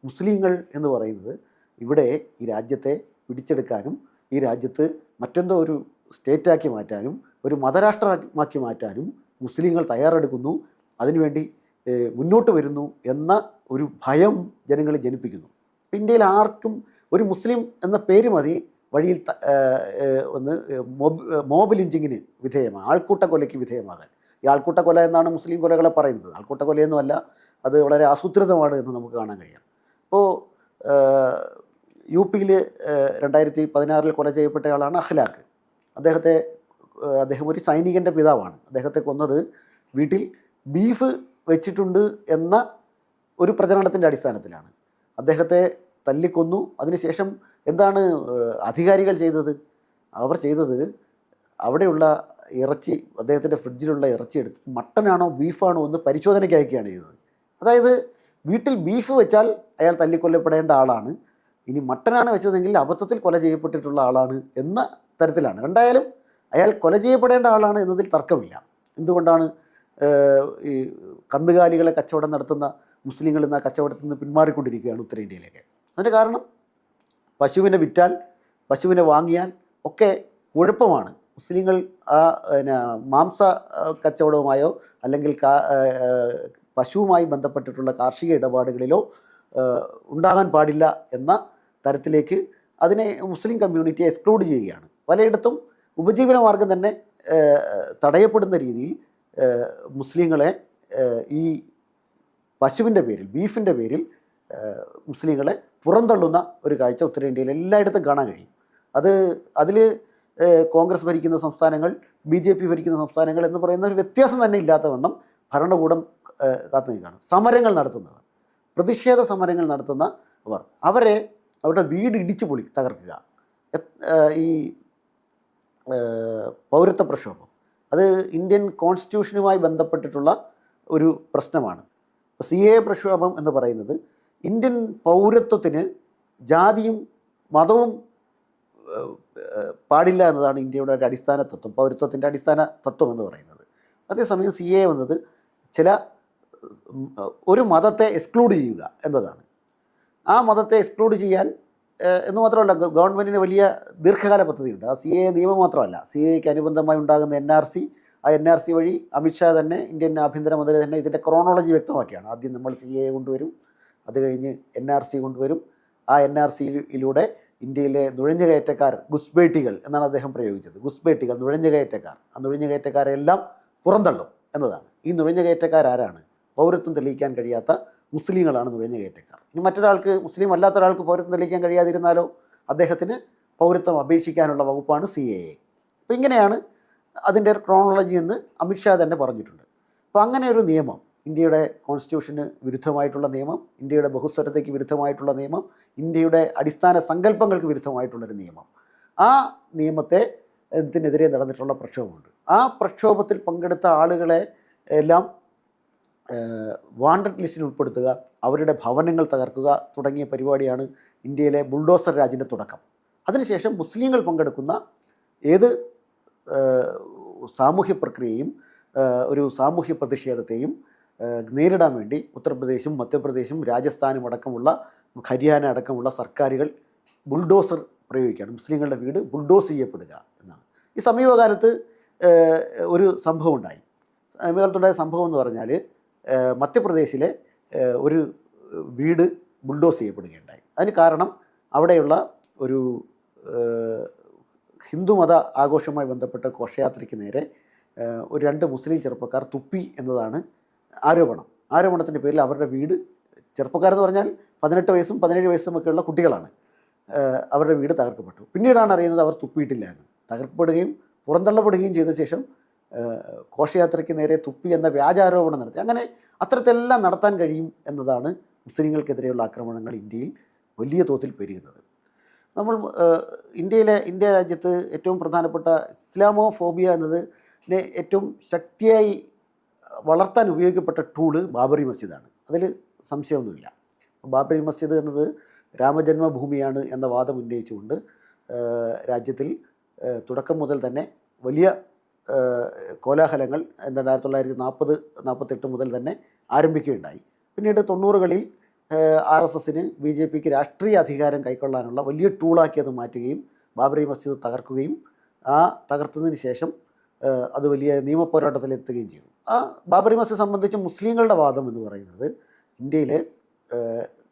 മുസ്ലിങ്ങൾ എന്ന് പറയുന്നത് ഇവിടെ ഈ രാജ്യത്തെ പിടിച്ചെടുക്കാനും ഈ രാജ്യത്ത് മറ്റെന്തോ ഒരു സ്റ്റേറ്റാക്കി മാറ്റാനും ഒരു മതരാഷ്ട്രമാക്കി മാറ്റാനും മുസ്ലിങ്ങൾ തയ്യാറെടുക്കുന്നു, അതിനുവേണ്ടി മുന്നോട്ട് വരുന്നു എന്ന ഒരു ഭയം ജനങ്ങളെ ജനിപ്പിക്കുന്നു. ഇന്ത്യയിൽ ആർക്കും ഒരു മുസ്ലിം എന്ന പേര് മതി വഴിയിൽ ഒന്ന് മോബ് ലിഞ്ചിങ്ങിന് വിധേയമാണ്, ആൾക്കൂട്ട കൊലയ്ക്ക് വിധേയമാകാൻ. ഈ ആൾക്കൂട്ട കൊല എന്നാണ് മുസ്ലിം കൊലകളെ പറയുന്നത്. ആൾക്കൂട്ട കൊലയൊന്നുമല്ല, അത് വളരെ ആസൂത്രിതമാണ് എന്ന് നമുക്ക് കാണാൻ കഴിയാം. ഇപ്പോൾ UP-യിൽ 2016 കൊല ചെയ്യപ്പെട്ടയാളാണ് അഖ്ലാഖ്. അദ്ദേഹം ഒരു സൈനികൻ്റെ പിതാവാണ്. അദ്ദേഹത്തെ കൊന്നത് വീട്ടിൽ ബീഫ് വെച്ചിട്ടുണ്ട് എന്ന ഒരു പ്രചരണത്തിൻ്റെ അടിസ്ഥാനത്തിലാണ്. അദ്ദേഹത്തെ തല്ലിക്കൊന്നു. അതിനുശേഷം എന്താണ് അധികാരികൾ ചെയ്തത്? അവർ ചെയ്തത് അവിടെയുള്ള ഇറച്ചി, അദ്ദേഹത്തിൻ്റെ ഫ്രിഡ്ജിലുള്ള ഇറച്ചി എടുത്ത് മട്ടനാണോ ബീഫാണോ എന്ന് പരിശോധനയ്ക്ക് അയക്കുകയാണ് ചെയ്തത്. അതായത് വീട്ടിൽ ബീഫ് വെച്ചാൽ അയാൾ തല്ലിക്കൊല്ലപ്പെടേണ്ട ആളാണ്, ഇനി മട്ടനാണ് വെച്ചതെങ്കിൽ അബദ്ധത്തിൽ കൊല ചെയ്യപ്പെട്ടിട്ടുള്ള ആളാണ് എന്ന തരത്തിലാണ്. രണ്ടായാലും അയാൾ കൊല ചെയ്യപ്പെടേണ്ട ആളാണ് എന്നതിൽ തർക്കമില്ല. എന്തുകൊണ്ടാണ് ഈ കന്നുകാലികളെ കച്ചവടം നടത്തുന്ന മുസ്ലിങ്ങൾ ഇന്ന് ആ കച്ചവടത്തിൽ നിന്ന് പിന്മാറിക്കൊണ്ടിരിക്കുകയാണ് ഉത്തരേന്ത്യയിലേക്ക്? അതിൻ്റെ കാരണം പശുവിനെ വിറ്റാൽ, പശുവിനെ വാങ്ങിയാൽ ഒക്കെ കുഴപ്പമാണ്. മുസ്ലിങ്ങൾ ആ മാംസ കച്ചവടവുമായോ അല്ലെങ്കിൽ പശുവുമായി ബന്ധപ്പെട്ടിട്ടുള്ള കാർഷിക ഇടപാടുകളിലോ ഉണ്ടാകാൻ പാടില്ല എന്ന തരത്തിലേക്ക് അതിനെ മുസ്ലിം കമ്മ്യൂണിറ്റിയെ എക്സ്ക്ലൂഡ് ചെയ്യുകയാണ്. പലയിടത്തും ഉപജീവന മാർഗം തന്നെ തടയപ്പെടുന്ന രീതിയിൽ മുസ്ലിങ്ങളെ ഈ പശുവിൻ്റെ പേരിൽ, ബീഫിൻ്റെ പേരിൽ മുസ്ലിങ്ങളെ പുറന്തള്ളുന്ന ഒരു കാഴ്ച ഉത്തരേന്ത്യയിൽ എല്ലായിടത്തും കാണാൻ കഴിയും. അതിൽ കോൺഗ്രസ് ഭരിക്കുന്ന സംസ്ഥാനങ്ങൾ, BJP ഭരിക്കുന്ന സംസ്ഥാനങ്ങൾ എന്ന് പറയുന്ന ഒരു വ്യത്യാസം തന്നെ ഇല്ലാത്തവണ്ണം ഭരണകൂടം കാത്തു നിൽക്കുകയാണ്. സമരങ്ങൾ നടത്തുന്നവർ, പ്രതിഷേധ സമരങ്ങൾ നടത്തുന്നവർ, അവരുടെ വീട് ഇടിച്ചു തകർക്കുക, ഈ പൗരത്വ പ്രക്ഷോഭം, അത് ഇന്ത്യൻ കോൺസ്റ്റിറ്റ്യൂഷനുമായി ബന്ധപ്പെട്ടിട്ടുള്ള ഒരു പ്രശ്നമാണ്. CAA പ്രക്ഷോഭം എന്ന് പറയുന്നത് ഇന്ത്യൻ പൗരത്വത്തിന് ജാതിയും മതവും പാടില്ല എന്നതാണ് ഇന്ത്യയുടെ ഒരു അടിസ്ഥാന തത്വം, പൗരത്വത്തിൻ്റെ അടിസ്ഥാന തത്വം എന്ന് പറയുന്നത്. അതേസമയം CAA വന്നത് ഒരു മതത്തെ എക്സ്ക്ലൂഡ് ചെയ്യുക എന്നതാണ്. ആ മതത്തെ എക്സ്ക്ലൂഡ് ചെയ്യാൻ എന്ന് മാത്രമല്ല, ഗവൺമെൻറ്റിന് വലിയ ദീർഘകാല പദ്ധതിയുണ്ട്. ആ CAA നിയമം മാത്രമല്ല, CAAക്ക് അനുബന്ധമായി ഉണ്ടാകുന്ന NRC, ആ NRC വഴി അമിത്ഷാ തന്നെ ഇന്ത്യൻ ആഭ്യന്തര മന്ത്രി തന്നെ ഇതിൻ്റെ ക്രോണോളജി വ്യക്തമാക്കിയാണ്. ആദ്യം നമ്മൾ CAA കൊണ്ടുവരും, അത് കഴിഞ്ഞ് NRC കൊണ്ടുവരും. ആ NRCയിലൂടെ ഇന്ത്യയിലെ നുഴഞ്ഞുകയറ്റക്കാർ, ഗുസ്ബേട്ടികൾ എന്നാണ് അദ്ദേഹം പ്രയോഗിച്ചത്, ഗുസ്ബേട്ടികൾ, നുഴഞ്ഞുകയറ്റക്കാർ, ആ നുഴഞ്ഞുകയറ്റക്കാരെല്ലാം പുറന്തള്ളും എന്നതാണ്. ഈ നുഴഞ്ഞുകയറ്റക്കാരാരാണ്? പൗരത്വം തെളിയിക്കാൻ കഴിയാത്ത മുസ്ലിങ്ങളാണ് നുഴഞ്ഞുകയറ്റക്കാർ. ഇനി മറ്റൊരാൾക്ക്, മുസ്ലിം അല്ലാത്ത ഒരാൾക്ക് പൗരത്വം തെളിയിക്കാൻ കഴിയാതിരുന്നാലോ അദ്ദേഹത്തിന് പൗരത്വം അപേക്ഷിക്കാനുള്ള വകുപ്പാണ് CAA. അപ്പോൾ ഇങ്ങനെയാണ് അതിൻ്റെ ഒരു ക്രോണോളജി എന്ന് അമിത്ഷാ തന്നെ പറഞ്ഞിട്ടുണ്ട്. അപ്പോൾ അങ്ങനെ ഒരു നിയമം, ഇന്ത്യയുടെ കോൺസ്റ്റിറ്റ്യൂഷന് വിരുദ്ധമായിട്ടുള്ള നിയമം, ഇന്ത്യയുടെ ബഹുസ്വരതയ്ക്ക് വിരുദ്ധമായിട്ടുള്ള നിയമം, ഇന്ത്യയുടെ അടിസ്ഥാന സങ്കല്പങ്ങൾക്ക് വിരുദ്ധമായിട്ടുള്ളൊരു നിയമം, ആ നിയമത്തിനെതിരെ നടന്നിട്ടുള്ള പ്രക്ഷോഭമുണ്ട്. ആ പ്രക്ഷോഭത്തിൽ പങ്കെടുത്ത ആളുകളെ എല്ലാം വാണ്ടഡ് ലിസ്റ്റിൽ ഉൾപ്പെടുത്തുക, അവരുടെ ഭവനങ്ങൾ തകർക്കുക തുടങ്ങിയ പരിപാടിയാണ് ഇന്ത്യയിലെ ബുൾഡോസർ രാജിൻ്റെ തുടക്കം. അതിനുശേഷം മുസ്ലിങ്ങൾ പങ്കെടുക്കുന്ന ഏത് സാമൂഹ്യ പ്രക്രിയയും ഒരു സാമൂഹ്യ പ്രതിഷേധത്തെയും നേരിടാൻ വേണ്ടി ഉത്തർപ്രദേശും മധ്യപ്രദേശും രാജസ്ഥാനും അടക്കമുള്ള, ഹരിയാന അടക്കമുള്ള സർക്കാരുകൾ ബുൾഡോസർ പ്രയോഗിക്കുകയാണ്. മുസ്ലിങ്ങളുടെ വീട് ബുൾഡോസ് ചെയ്യപ്പെടുക എന്നാണ്. ഈ സമീപകാലത്ത് ഒരു സംഭവം ഉണ്ടായി. സമീപകാലത്തുണ്ടായ സംഭവം എന്ന് പറഞ്ഞാൽ മധ്യപ്രദേശിലെ ഒരു വീട് ബുൾഡോസ് ചെയ്യപ്പെടുകയുണ്ടായി. അതിന് കാരണം അവിടെയുള്ള ഒരു ഹിന്ദുമത ആഘോഷവുമായി ബന്ധപ്പെട്ട ഘോഷയാത്രയ്ക്ക് നേരെ ഒരു 2 മുസ്ലിം ചെറുപ്പക്കാർ തുപ്പി എന്നതാണ് ആരോപണം. ആരോപണത്തിൻ്റെ പേരിൽ അവരുടെ വീട്, ചെറുപ്പക്കാരെന്ന് പറഞ്ഞാൽ 18 വയസ്സും 17 വയസ്സും ഒക്കെയുള്ള കുട്ടികളാണ്, അവരുടെ വീട് തകർക്കപ്പെട്ടു. പിന്നീടാണ് അറിയുന്നത് അവർ തുപ്പിയിട്ടില്ല എന്ന്. തകർക്കപ്പെടുകയും പുറന്തള്ളപ്പെടുകയും ചെയ്ത ശേഷം ഘോഷയാത്രയ്ക്ക് നേരെ തുപ്പി എന്ന വ്യാജാരോപണം നടത്തി. അങ്ങനെ അത്തരത്തിലെല്ലാം നടത്താൻ കഴിയും എന്നതാണ് മുസ്ലിങ്ങൾക്കെതിരെയുള്ള ആക്രമണങ്ങൾ ഇന്ത്യയിൽ വലിയ തോതിൽ പെരുകുന്നത്. നമ്മൾ ഇന്ത്യ രാജ്യത്ത് ഏറ്റവും പ്രധാനപ്പെട്ട ഇസ്ലാമോഫോബിയ എന്നതിനെ ഏറ്റവും ശക്തിയായി വളർത്താൻ ഉപയോഗിക്കപ്പെട്ട ടൂള് ബാബറി മസ്ജിദാണ്. അതിൽ സംശയമൊന്നുമില്ല. ബാബറി മസ്ജിദ് എന്നത് രാമജന്മഭൂമിയാണ് എന്ന വാദം ഉന്നയിച്ചുകൊണ്ട് രാജ്യത്തിൽ തുടക്കം മുതൽ തന്നെ വലിയ കോലാഹലങ്ങൾ 1948 മുതൽ തന്നെ ആരംഭിക്കുകയുണ്ടായി. പിന്നീട് 90കളിൽ RSSന് BJPക്ക് രാഷ്ട്രീയ അധികാരം കൈക്കൊള്ളാനുള്ള വലിയ ടൂളാക്കി അത് മാറ്റുകയും ബാബറി മസ്ജിദ് തകർക്കുകയും ആ തകർത്തതിന് ശേഷം അത് വലിയ നിയമപോരാട്ടത്തിലെത്തുകയും ചെയ്തു. ആ ബാബറി മസ്ജിദ് സംബന്ധിച്ച് മുസ്ലിങ്ങളുടെ വാദം എന്ന് പറയുന്നത് ഇന്ത്യയിലെ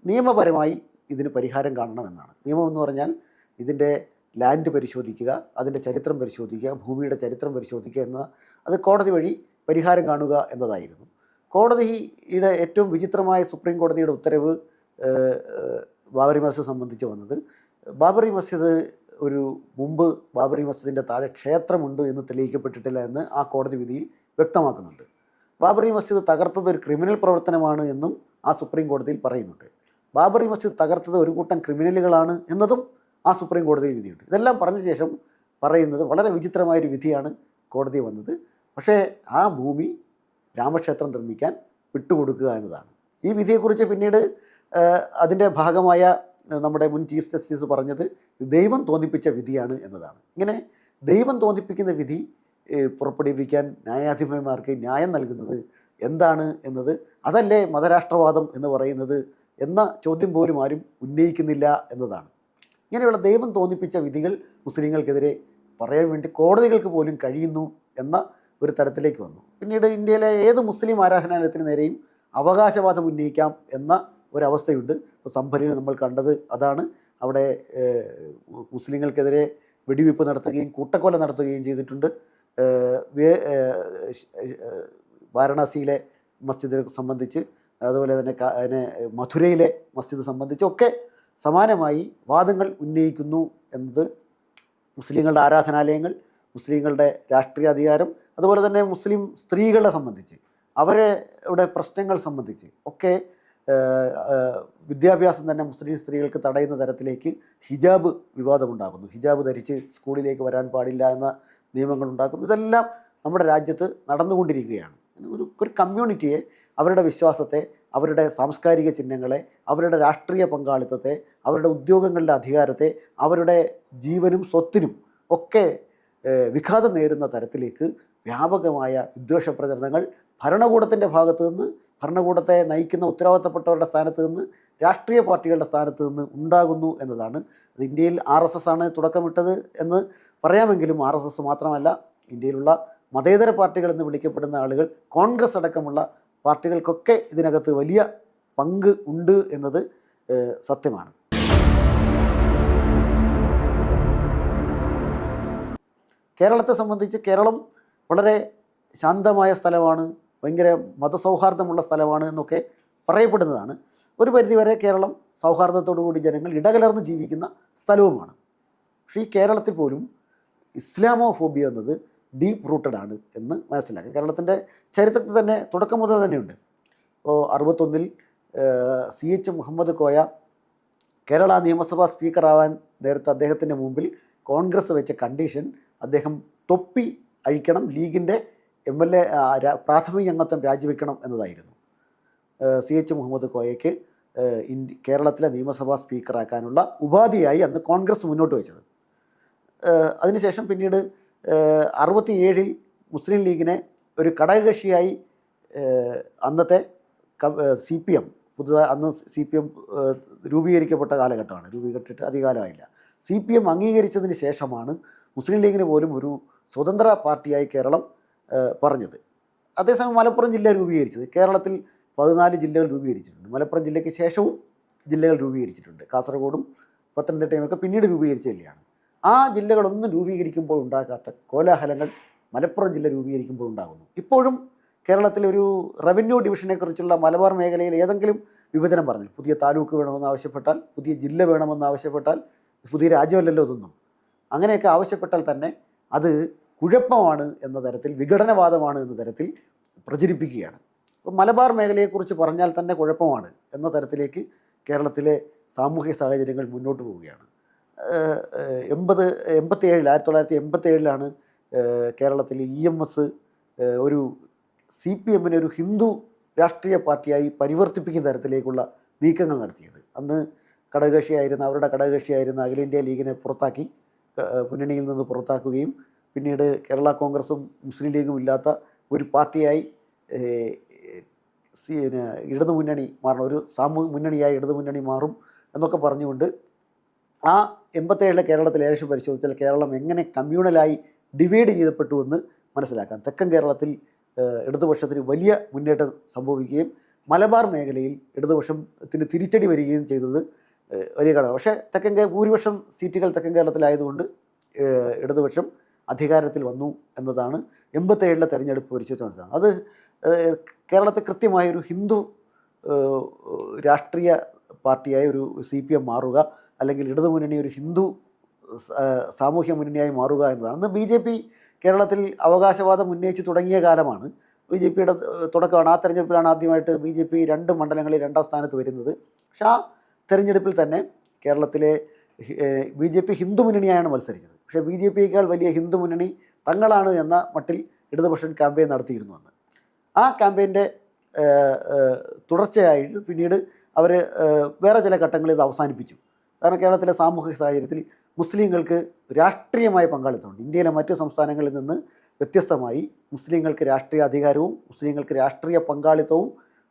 നിയമപരമായി ഇതിന് പരിഹാരം കാണണമെന്നാണ്. നിയമം എന്ന് പറഞ്ഞാൽ ഇതിൻ്റെ ലാൻഡ് പരിശോധിക്കുക, അതിൻ്റെ ചരിത്രം പരിശോധിക്കുക, ഭൂമിയുടെ ചരിത്രം പരിശോധിക്കുക അത് കോടതി വഴി പരിഹാരം കാണുക എന്നതായിരുന്നു. കോടതിയുടെ ഏറ്റവും വിചിത്രമായ സുപ്രീം കോടതിയുടെ ഉത്തരവ് ബാബറി മസ്ജിദ് സംബന്ധിച്ച് വന്നത്, ബാബറി മസ്ജിദ് മുമ്പ് ബാബറി മസ്ജിദിൻ്റെ താഴെ ക്ഷേത്രമുണ്ട് എന്ന് തെളിയിക്കപ്പെട്ടിട്ടില്ല എന്ന് ആ കോടതി വിധിയിൽ വ്യക്തമാക്കുന്നുണ്ട്. ബാബറി മസ്ജിദ് തകർത്തത് ഒരു ക്രിമിനൽ പ്രവർത്തനമാണ് എന്നും ആ സുപ്രീം കോടതിയിൽ പറയുന്നുണ്ട്. ബാബറി മസ്ജിദ് തകർത്തത് ഒരു കൂട്ടം ക്രിമിനലുകളാണ് എന്നതും ആ സുപ്രീം കോടതിയിൽ വിധിയുണ്ട്. ഇതെല്ലാം പറഞ്ഞ ശേഷം പറയുന്നത് വളരെ വിചിത്രമായൊരു വിധിയാണ് കോടതി വന്നത്. പക്ഷേ ആ ഭൂമി രാമക്ഷേത്രം നിർമ്മിക്കാൻ വിട്ടുകൊടുക്കുക എന്നതാണ്. ഈ വിധിയെക്കുറിച്ച് പിന്നീട് അതിൻ്റെ ഭാഗമായ നമ്മുടെ മുൻ ചീഫ് ജസ്റ്റിസ് പറഞ്ഞത് ദൈവം തോന്നിപ്പിച്ച വിധിയാണ് എന്നതാണ്. ഇങ്ങനെ ദൈവം തോന്നിപ്പിക്കുന്ന വിധി പുറപ്പെടുവിക്കാൻ ന്യായാധിപന്മാർക്ക് ന്യായം നൽകുന്നത് എന്താണ് എന്നത്, അതല്ലേ മതരാഷ്ട്രവാദം എന്ന് പറയുന്നത് എന്ന ചോദ്യം പോലും ആരും ഉന്നയിക്കുന്നില്ല എന്നതാണ്. ഇങ്ങനെയുള്ള ദൈവം തോന്നിപ്പിച്ച വിധികൾ മുസ്ലിങ്ങൾക്കെതിരെ പറയാൻ വേണ്ടി കോടതികൾക്ക് പോലും കഴിയുന്നു എന്ന ഒരു തരത്തിലേക്ക് വന്നു. പിന്നീട് ഇന്ത്യയിലെ ഏത് മുസ്ലിം ആരാധനാലയത്തിന് നേരെയും അവകാശവാദം ഉന്നയിക്കാം എന്ന ഒരവസ്ഥയുണ്ട്. ഇപ്പോൾ സംഭരിൽ നമ്മൾ കണ്ടത് അതാണ്. അവിടെ മുസ്ലിങ്ങൾക്കെതിരെ വെടിവെയ്പ്പ് നടത്തുകയും കൂട്ടക്കൊല നടത്തുകയും ചെയ്തിട്ടുണ്ട്. വാരണാസിയിലെ മസ്ജിദ് സംബന്ധിച്ച്, അതുപോലെ തന്നെ മധുരയിലെ മസ്ജിദ് സംബന്ധിച്ചൊക്കെ സമാനമായി വാദങ്ങൾ ഉന്നയിക്കുന്നു എന്നത് മുസ്ലിങ്ങളുടെ ആരാധനാലയങ്ങൾ, മുസ്ലിങ്ങളുടെ രാഷ്ട്രീയ അധികാരം, അതുപോലെ തന്നെ മുസ്ലിം സ്ത്രീകളെ സംബന്ധിച്ച് അവരുടെ പ്രശ്നങ്ങൾ സംബന്ധിച്ച് ഒക്കെ വിദ്യാഭ്യാസം തന്നെ മുസ്ലിം സ്ത്രീകൾക്ക് തടയുന്ന തരത്തിലേക്ക് ഹിജാബ് വിവാദമുണ്ടാകുന്നു. ഹിജാബ് ധരിച്ച് സ്കൂളിലേക്ക് വരാൻ പാടില്ല എന്ന നിയമങ്ങൾ ഉണ്ടാക്കുന്നു. ഇതെല്ലാം നമ്മുടെ രാജ്യത്ത് നടന്നുകൊണ്ടിരിക്കുകയാണ്. ഒരു കമ്മ്യൂണിറ്റിയെ, അവരുടെ വിശ്വാസത്തെ, അവരുടെ സാംസ്കാരിക ചിഹ്നങ്ങളെ, അവരുടെ രാഷ്ട്രീയ പങ്കാളിത്തത്തെ, അവരുടെ ഉദ്യോഗങ്ങളിലെ അധികാരത്തെ, അവരുടെ ജീവനും സ്വത്തിനും ഒക്കെ വിഘാതം നേരുന്ന തരത്തിലേക്ക് വ്യാപകമായ വിദ്വേഷ പ്രചരണങ്ങൾ ഭരണകൂടത്തിൻ്റെ ഭാഗത്തു നിന്ന്, ഭരണകൂടത്തെ നയിക്കുന്ന ഉത്തരവാദിത്തപ്പെട്ടവരുടെ സ്ഥാനത്ത് നിന്ന്, രാഷ്ട്രീയ പാർട്ടികളുടെ സ്ഥാനത്ത് നിന്ന് ഉണ്ടാകുന്നു എന്നതാണ്. അത് ഇന്ത്യയിൽ RSS ആണ് തുടക്കമിട്ടത് എന്ന് പറയാമെങ്കിലും RSS മാത്രമല്ല, ഇന്ത്യയിലുള്ള മതേതര പാർട്ടികൾ എന്ന് വിളിക്കപ്പെടുന്ന ആളുകൾ, കോൺഗ്രസ് അടക്കമുള്ള പാർട്ടികൾക്കൊക്കെ ഇതിനകത്ത് വലിയ പങ്ക് ഉണ്ട് എന്നത് സത്യമാണ്. കേരളത്തെ സംബന്ധിച്ച് കേരളം വളരെ ശാന്തമായ സ്ഥലമാണ്, ഭയങ്കര മതസൗഹാർദ്ദമുള്ള സ്ഥലമാണ് എന്നൊക്കെ പറയപ്പെടുന്നതാണ്. ഒരു പരിധിവരെ കേരളം സൗഹാർദ്ദത്തോടുകൂടി ജനങ്ങൾ ഇടകലർന്ന് ജീവിക്കുന്ന സ്ഥലവുമാണ്. പക്ഷേ ഈ കേരളത്തിൽ പോലും ഇസ്ലാമോഫോബിയ എന്നത് ഡീപ്പ് റൂട്ടഡ് ആണ് എന്ന് മനസ്സിലാക്കുക. കേരളത്തിൻ്റെ ചരിത്രത്തിൽ തന്നെ തുടക്കം മുതൽ തന്നെയുണ്ട്. ഇപ്പോൾ 61-ൽ CH മുഹമ്മദ് കോയ കേരള നിയമസഭാ സ്പീക്കറാവാൻ നേരത്തെ അദ്ദേഹത്തിൻ്റെ മുമ്പിൽ കോൺഗ്രസ് വെച്ച കണ്ടീഷൻ അദ്ദേഹം തൊപ്പി അഴിക്കണം, ലീഗിൻ്റെ MLA പ്രാഥമിക അംഗത്വം രാജിവെക്കണം എന്നതായിരുന്നു. CH മുഹമ്മദ് കോയയ്ക്ക് കേരളത്തിലെ നിയമസഭാ സ്പീക്കറാക്കാനുള്ള ഉപാധിയായി അന്ന് കോൺഗ്രസ് മുന്നോട്ട് വെച്ചത്. അതിനുശേഷം പിന്നീട് 67-ൽ മുസ്ലിം ലീഗിനെ ഒരു ഘടകകക്ഷിയായി അന്നത്തെ CPM, പുതുതായി അന്ന് CPM രൂപീകരിക്കപ്പെട്ട കാലഘട്ടമാണ്, രൂപീകരിച്ചിട്ട് അധികാലമായില്ല. CPM അംഗീകരിച്ചതിന് ശേഷമാണ് മുസ്ലിം ലീഗിന് പോലും ഒരു സ്വതന്ത്ര പാർട്ടിയായി കേരളം പറഞ്ഞത്. അതേസമയം മലപ്പുറം ജില്ല രൂപീകരിച്ചത്, കേരളത്തിൽ 14 ജില്ലകൾ രൂപീകരിച്ചിട്ടുണ്ട്. മലപ്പുറം ജില്ലയ്ക്ക് ശേഷവും ജില്ലകൾ രൂപീകരിച്ചിട്ടുണ്ട്. കാസർഗോഡും പത്തനംതിട്ടയുമൊക്കെ പിന്നീട് രൂപീകരിച്ച ജില്ലയാണ്. ആ ജില്ലകളൊന്നും രൂപീകരിക്കുമ്പോൾ ഉണ്ടാകാത്ത കോലാഹലങ്ങൾ മലപ്പുറം ജില്ല രൂപീകരിക്കുമ്പോൾ ഉണ്ടാകുന്നു. ഇപ്പോഴും കേരളത്തിലൊരു റവന്യൂ ഡിവിഷനെക്കുറിച്ചുള്ള മലബാർ മേഖലയിൽ ഏതെങ്കിലും വിഭജനം പറഞ്ഞാൽ, പുതിയ താലൂക്ക് വേണമെന്ന് ആവശ്യപ്പെട്ടാൽ, പുതിയ ജില്ല വേണമെന്ന് ആവശ്യപ്പെട്ടാൽ, പുതിയ രാജ്യമല്ലല്ലോ ഇതൊന്നും, അങ്ങനെയൊക്കെ ആവശ്യപ്പെട്ടാൽ തന്നെ അത് കുഴപ്പമാണ് എന്ന തരത്തിൽ, വിഘടനവാദമാണ് എന്ന തരത്തിൽ പ്രചരിപ്പിക്കുകയാണ്. അപ്പോൾ മലബാർ മേഖലയെക്കുറിച്ച് പറഞ്ഞാൽ തന്നെ കുഴപ്പമാണ് എന്ന തരത്തിലേക്ക് കേരളത്തിലെ സാമൂഹിക സാഹചര്യങ്ങൾ മുന്നോട്ട് പോവുകയാണ്. 1987-ലാണ് കേരളത്തിൽ EMS ഒരു CPM-നെ ഒരു ഹിന്ദു രാഷ്ട്രീയ പാർട്ടിയായി പരിവർത്തിപ്പിക്കുന്ന തരത്തിലേക്കുള്ള നീക്കങ്ങൾ നടത്തിയത്. അന്ന് അവരുടെ ഘടകകക്ഷിയായിരുന്ന അഖിലേന്ത്യാ ലീഗിനെ പുറത്താക്കി, മുന്നണിയിൽ നിന്ന് പുറത്താക്കുകയും പിന്നീട് കേരള കോൺഗ്രസും മുസ്ലിം ലീഗും ഇല്ലാത്ത ഒരു പാർട്ടിയായി ഇടതുമുന്നണി മാറണം, ഒരു സാമൂഹ്യ മുന്നണിയായി ഇടതുമുന്നണി മാറും എന്നൊക്കെ പറഞ്ഞുകൊണ്ട് ആ 87-ലെ കേരളത്തിൽ ഏകദേശം പരിശോധിച്ചാൽ കേരളം എങ്ങനെ കമ്മ്യൂണലായി ഡിവൈഡ് ചെയ്യപ്പെട്ടു എന്ന് മനസ്സിലാക്കാം. തെക്കൻ കേരളത്തിൽ ഇടതുപക്ഷത്തിന് വലിയ മുന്നേറ്റം സംഭവിക്കുകയും മലബാർ മേഖലയിൽ ഇടതുപക്ഷത്തിന് തിരിച്ചടി വരികയും ചെയ്തത് വലിയ ഘടകം. പക്ഷേ ഭൂരിപക്ഷം സീറ്റുകൾ തെക്കൻ കേരളത്തിലായതുകൊണ്ട് ഇടതുപക്ഷം അധികാരത്തിൽ വന്നു എന്നതാണ് 87-ലെ തെരഞ്ഞെടുപ്പ് പരിശോധിച്ച് മനസ്സിലാകുന്നത്. അത് കേരളത്തെ കൃത്യമായൊരു ഹിന്ദു രാഷ്ട്രീയ പാർട്ടിയായി ഒരു CPM മാറുക, അല്ലെങ്കിൽ ഇടതുമുന്നണി ഒരു ഹിന്ദു സാമൂഹ്യ മുന്നണിയായി മാറുക എന്നതാണ്. അന്ന് BJP കേരളത്തിൽ അവകാശവാദം ഉന്നയിച്ച് തുടങ്ങിയ കാലമാണ്. BJPയുടെ തുടക്കമാണ്. ആ തെരഞ്ഞെടുപ്പിലാണ് ആദ്യമായിട്ട് BJP 2 മണ്ഡലങ്ങളിൽ 2ാം സ്ഥാനത്ത് വരുന്നത്. പക്ഷേ ആ തെരഞ്ഞെടുപ്പിൽ തന്നെ കേരളത്തിലെ BJP ഹിന്ദു മുന്നണിയായാണ് മത്സരിച്ചത്. പക്ഷേ BJPയേക്കാൾ വലിയ ഹിന്ദു മുന്നണി തങ്ങളാണ് എന്ന മട്ടിൽ ഇടതുപക്ഷം ക്യാമ്പയിൻ നടത്തിയിരുന്നു അന്ന്. ആ ക്യാമ്പയിൻ്റെ തുടർച്ചയായിട്ട് പിന്നീട് അവർ വേറെ ചില ഘട്ടങ്ങളിൽ ഇത് അവസാനിപ്പിച്ചു. കാരണം കേരളത്തിലെ സാമൂഹിക സാഹചര്യത്തിൽ മുസ്ലിങ്ങൾക്ക് രാഷ്ട്രീയമായ പങ്കാളിത്തമുണ്ട്. ഇന്ത്യയിലെ മറ്റ് സംസ്ഥാനങ്ങളിൽ നിന്ന് വ്യത്യസ്തമായി മുസ്ലിങ്ങൾക്ക് രാഷ്ട്രീയ അധികാരവും മുസ്ലിങ്ങൾക്ക് രാഷ്ട്രീയ പങ്കാളിത്തവും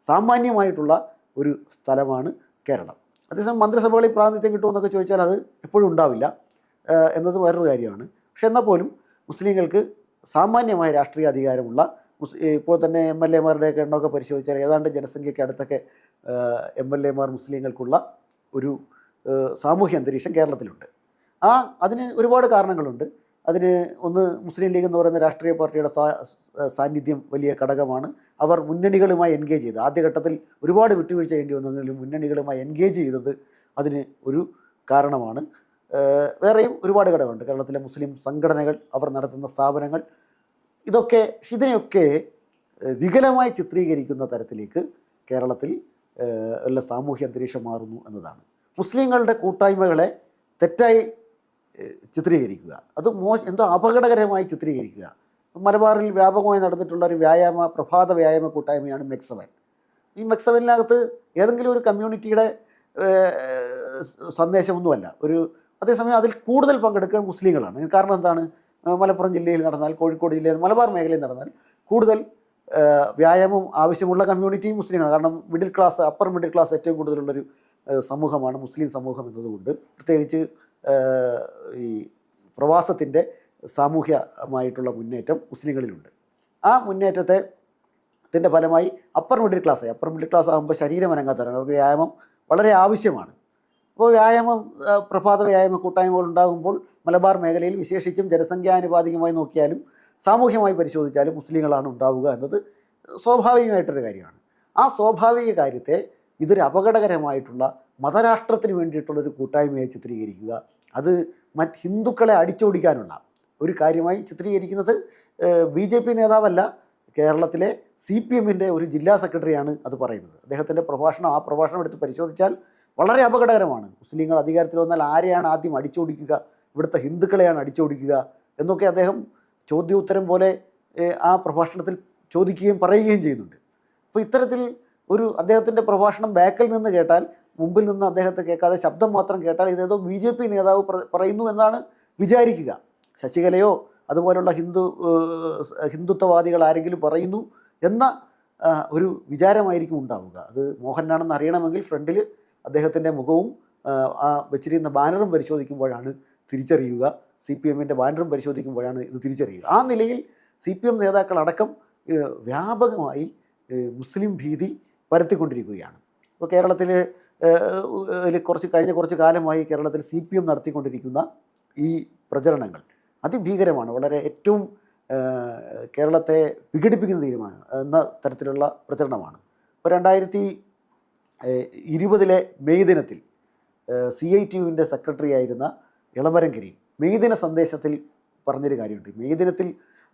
സാമാന്യമായിട്ടുള്ള ഒരു സ്ഥലമാണ് കേരളം. അതേസമയം മന്ത്രിസഭകളിൽ പ്രാതിനിധ്യം കിട്ടുമെന്നൊക്കെ ചോദിച്ചാൽ അത് എപ്പോഴും ഉണ്ടാവില്ല എന്നത് വേറൊരു കാര്യമാണ്. പക്ഷെ എന്നാൽ പോലും മുസ്ലിങ്ങൾക്ക് സാമാന്യമായ രാഷ്ട്രീയ അധികാരമുള്ള ഇപ്പോൾ തന്നെ MLA-മാരുടെയൊക്കെ എണ്ണമൊക്കെ പരിശോധിച്ചാൽ ഏതാണ്ട് ജനസംഖ്യയ്ക്ക് അടുത്തൊക്കെ MLA-മാർ മുസ്ലിങ്ങൾക്കുള്ള ഒരു സാമൂഹ്യ അന്തരീക്ഷം കേരളത്തിലുണ്ട്. അതിന് ഒരുപാട് കാരണങ്ങളുണ്ട്. അതിന് ഒന്ന്, മുസ്ലിം ലീഗ് എന്ന് പറയുന്ന രാഷ്ട്രീയ പാർട്ടിയുടെ സാന്നിധ്യം വലിയ ഘടകമാണ്. അവർ മുന്നണികളുമായി എൻഗേജ് ചെയ്ത്, ആദ്യഘട്ടത്തിൽ ഒരുപാട് വിട്ടുവീഴ്ച ചെയ്യേണ്ടി വന്നെങ്കിലും മുന്നണികളുമായി എൻഗേജ് ചെയ്തത് അതിന് ഒരു കാരണമാണ്. വേറെയും ഒരുപാട് ഘടകമുണ്ട്. കേരളത്തിലെ മുസ്ലിം സംഘടനകൾ, അവർ നടത്തുന്ന സ്ഥാപനങ്ങൾ, ഇതിനെയൊക്കെ വികലമായി ചിത്രീകരിക്കുന്ന തരത്തിലേക്ക് കേരളത്തിൽ ഉള്ള സാമൂഹ്യ അന്തരീക്ഷം മാറുന്നു എന്നതാണ്. മുസ്ലിങ്ങളുടെ കൂട്ടായ്മകളെ തെറ്റായി ചിത്രീകരിക്കുക, അത് എന്തോ അപകടകരമായി ചിത്രീകരിക്കുക. മലബാറിൽ വ്യാപകമായി നടന്നിട്ടുള്ള ഒരു പ്രഭാത വ്യായാമ കൂട്ടായ്മയാണ് MEC7. ഈ MEC7-നകത്ത് ഏതെങ്കിലും ഒരു കമ്മ്യൂണിറ്റിയുടെ സന്ദേശമൊന്നുമല്ല. അതേസമയം അതിൽ കൂടുതൽ പങ്കെടുക്കുക മുസ്ലിങ്ങളാണ്. കാരണം എന്താണ്? മലപ്പുറം ജില്ലയിൽ നടന്നാൽ, കോഴിക്കോട് ജില്ലയിൽ, മലബാർ മേഖലയിൽ നടന്നാൽ കൂടുതൽ വ്യായാമം ആവശ്യമുള്ള കമ്മ്യൂണിറ്റിയും മുസ്ലിങ്ങളാണ്. കാരണം അപ്പർ മിഡിൽ ക്ലാസ് ഏറ്റവും കൂടുതലുള്ളൊരു സമൂഹമാണ് മുസ്ലിം സമൂഹം എന്നതുകൊണ്ട്, പ്രത്യേകിച്ച് ഈ പ്രവാസത്തിൻ്റെ സാമൂഹ്യമായിട്ടുള്ള മുന്നേറ്റം മുസ്ലിങ്ങളിലുണ്ട്. ആ മുന്നേറ്റത്തിൻ്റെ ഫലമായി അപ്പർ മിഡിൽ ക്ലാസ് ആകുമ്പോൾ ശരീരം അനങ്ങാത്തവരാണ്, അവർക്ക് വ്യായാമം വളരെ ആവശ്യമാണ്. അപ്പോൾ പ്രഭാത വ്യായാമ കൂട്ടായ്മകൾ ഉണ്ടാകുമ്പോൾ മലബാർ മേഖലയിൽ വിശേഷിച്ചും ജനസംഖ്യാനുപാതികമായി നോക്കിയാലും സാമൂഹ്യമായി പരിശോധിച്ചാലും മുസ്ലിങ്ങളാണ് ഉണ്ടാവുക എന്നത് സ്വാഭാവികമായിട്ടൊരു കാര്യമാണ്. ആ സ്വാഭാവിക കാര്യത്തെ ഇതൊരു അപകടകരമായിട്ടുള്ള മതരാഷ്ട്രത്തിന് വേണ്ടിയിട്ടുള്ളൊരു കൂട്ടായ്മയായി ചിത്രീകരിക്കുക, അത് ഹിന്ദുക്കളെ അടിച്ചോടിക്കാനുള്ള ഒരു കാര്യമായി ചിത്രീകരിക്കുന്നത് BJP നേതാവല്ല, കേരളത്തിലെ CPM-ൻ്റെ ഒരു ജില്ലാ സെക്രട്ടറിയാണ് അത് പറയുന്നത്. അദ്ദേഹത്തിൻ്റെ പ്രഭാഷണം എടുത്ത് പരിശോധിച്ചാൽ വളരെ അപകടകരമാണ്. മുസ്ലിങ്ങൾ അധികാരത്തിൽ വന്നാൽ ആരെയാണ് ആദ്യം അടിച്ചോടിക്കുക, ഇവിടുത്തെ ഹിന്ദുക്കളെയാണ് അടിച്ചോടിക്കുക എന്നൊക്കെ അദ്ദേഹം ചോദ്യോത്തരം പോലെ ആ പ്രഭാഷണത്തിൽ ചോദിക്കുകയും പറയുകയും ചെയ്യുന്നുണ്ട്. അപ്പോൾ ഇത്തരത്തിൽ അദ്ദേഹത്തിൻ്റെ പ്രഭാഷണം ബാക്കിൽ നിന്ന് കേട്ടാൽ, മുമ്പിൽ നിന്ന് അദ്ദേഹത്തെ കേൾക്കാതെ ശബ്ദം മാത്രം കേട്ടാൽ ഇതേതോ BJP നേതാവ് പറയുന്നു എന്നാണ് വിചാരിക്കുക. ശശികലയോ അതുപോലുള്ള ഹിന്ദുത്വവാദികൾ ആരെങ്കിലും പറയുന്നു എന്ന ഒരു വിചാരമായിരിക്കും ഉണ്ടാവുക. അത് മോഹനാണെന്ന് അറിയണമെങ്കിൽ ഫ്രണ്ടിൽ അദ്ദേഹത്തിൻ്റെ മുഖവും വെച്ചിരിക്കുന്ന ബാനറും പരിശോധിക്കുമ്പോഴാണ് തിരിച്ചറിയുക. CPM-ൻ്റെ ബാനറും പരിശോധിക്കുമ്പോഴാണ് ഇത് തിരിച്ചറിയുക. ആ നിലയിൽ CPM നേതാക്കളടക്കം വ്യാപകമായി മുസ്ലിം ഭീതി പരത്തിക്കൊണ്ടിരിക്കുകയാണ്. ഇപ്പോൾ കേരളത്തിൽ കഴിഞ്ഞ കുറച്ച് കാലമായി കേരളത്തിൽ CPM നടത്തിക്കൊണ്ടിരിക്കുന്ന ഈ പ്രചരണങ്ങൾ അതിഭീകരമാണ്. ഏറ്റവും കേരളത്തെ വിഘടിപ്പിക്കുന്ന തീരുമാനം എന്ന തരത്തിലുള്ള പ്രചരണമാണ്. ഇപ്പോൾ 2020 മെയ് ദിനത്തിൽ CITU-വിൻ്റെ സെക്രട്ടറി ആയിരുന്ന എളമരം കരീം മെയ് ദിന സന്ദേശത്തിൽ പറഞ്ഞൊരു കാര്യമുണ്ട്.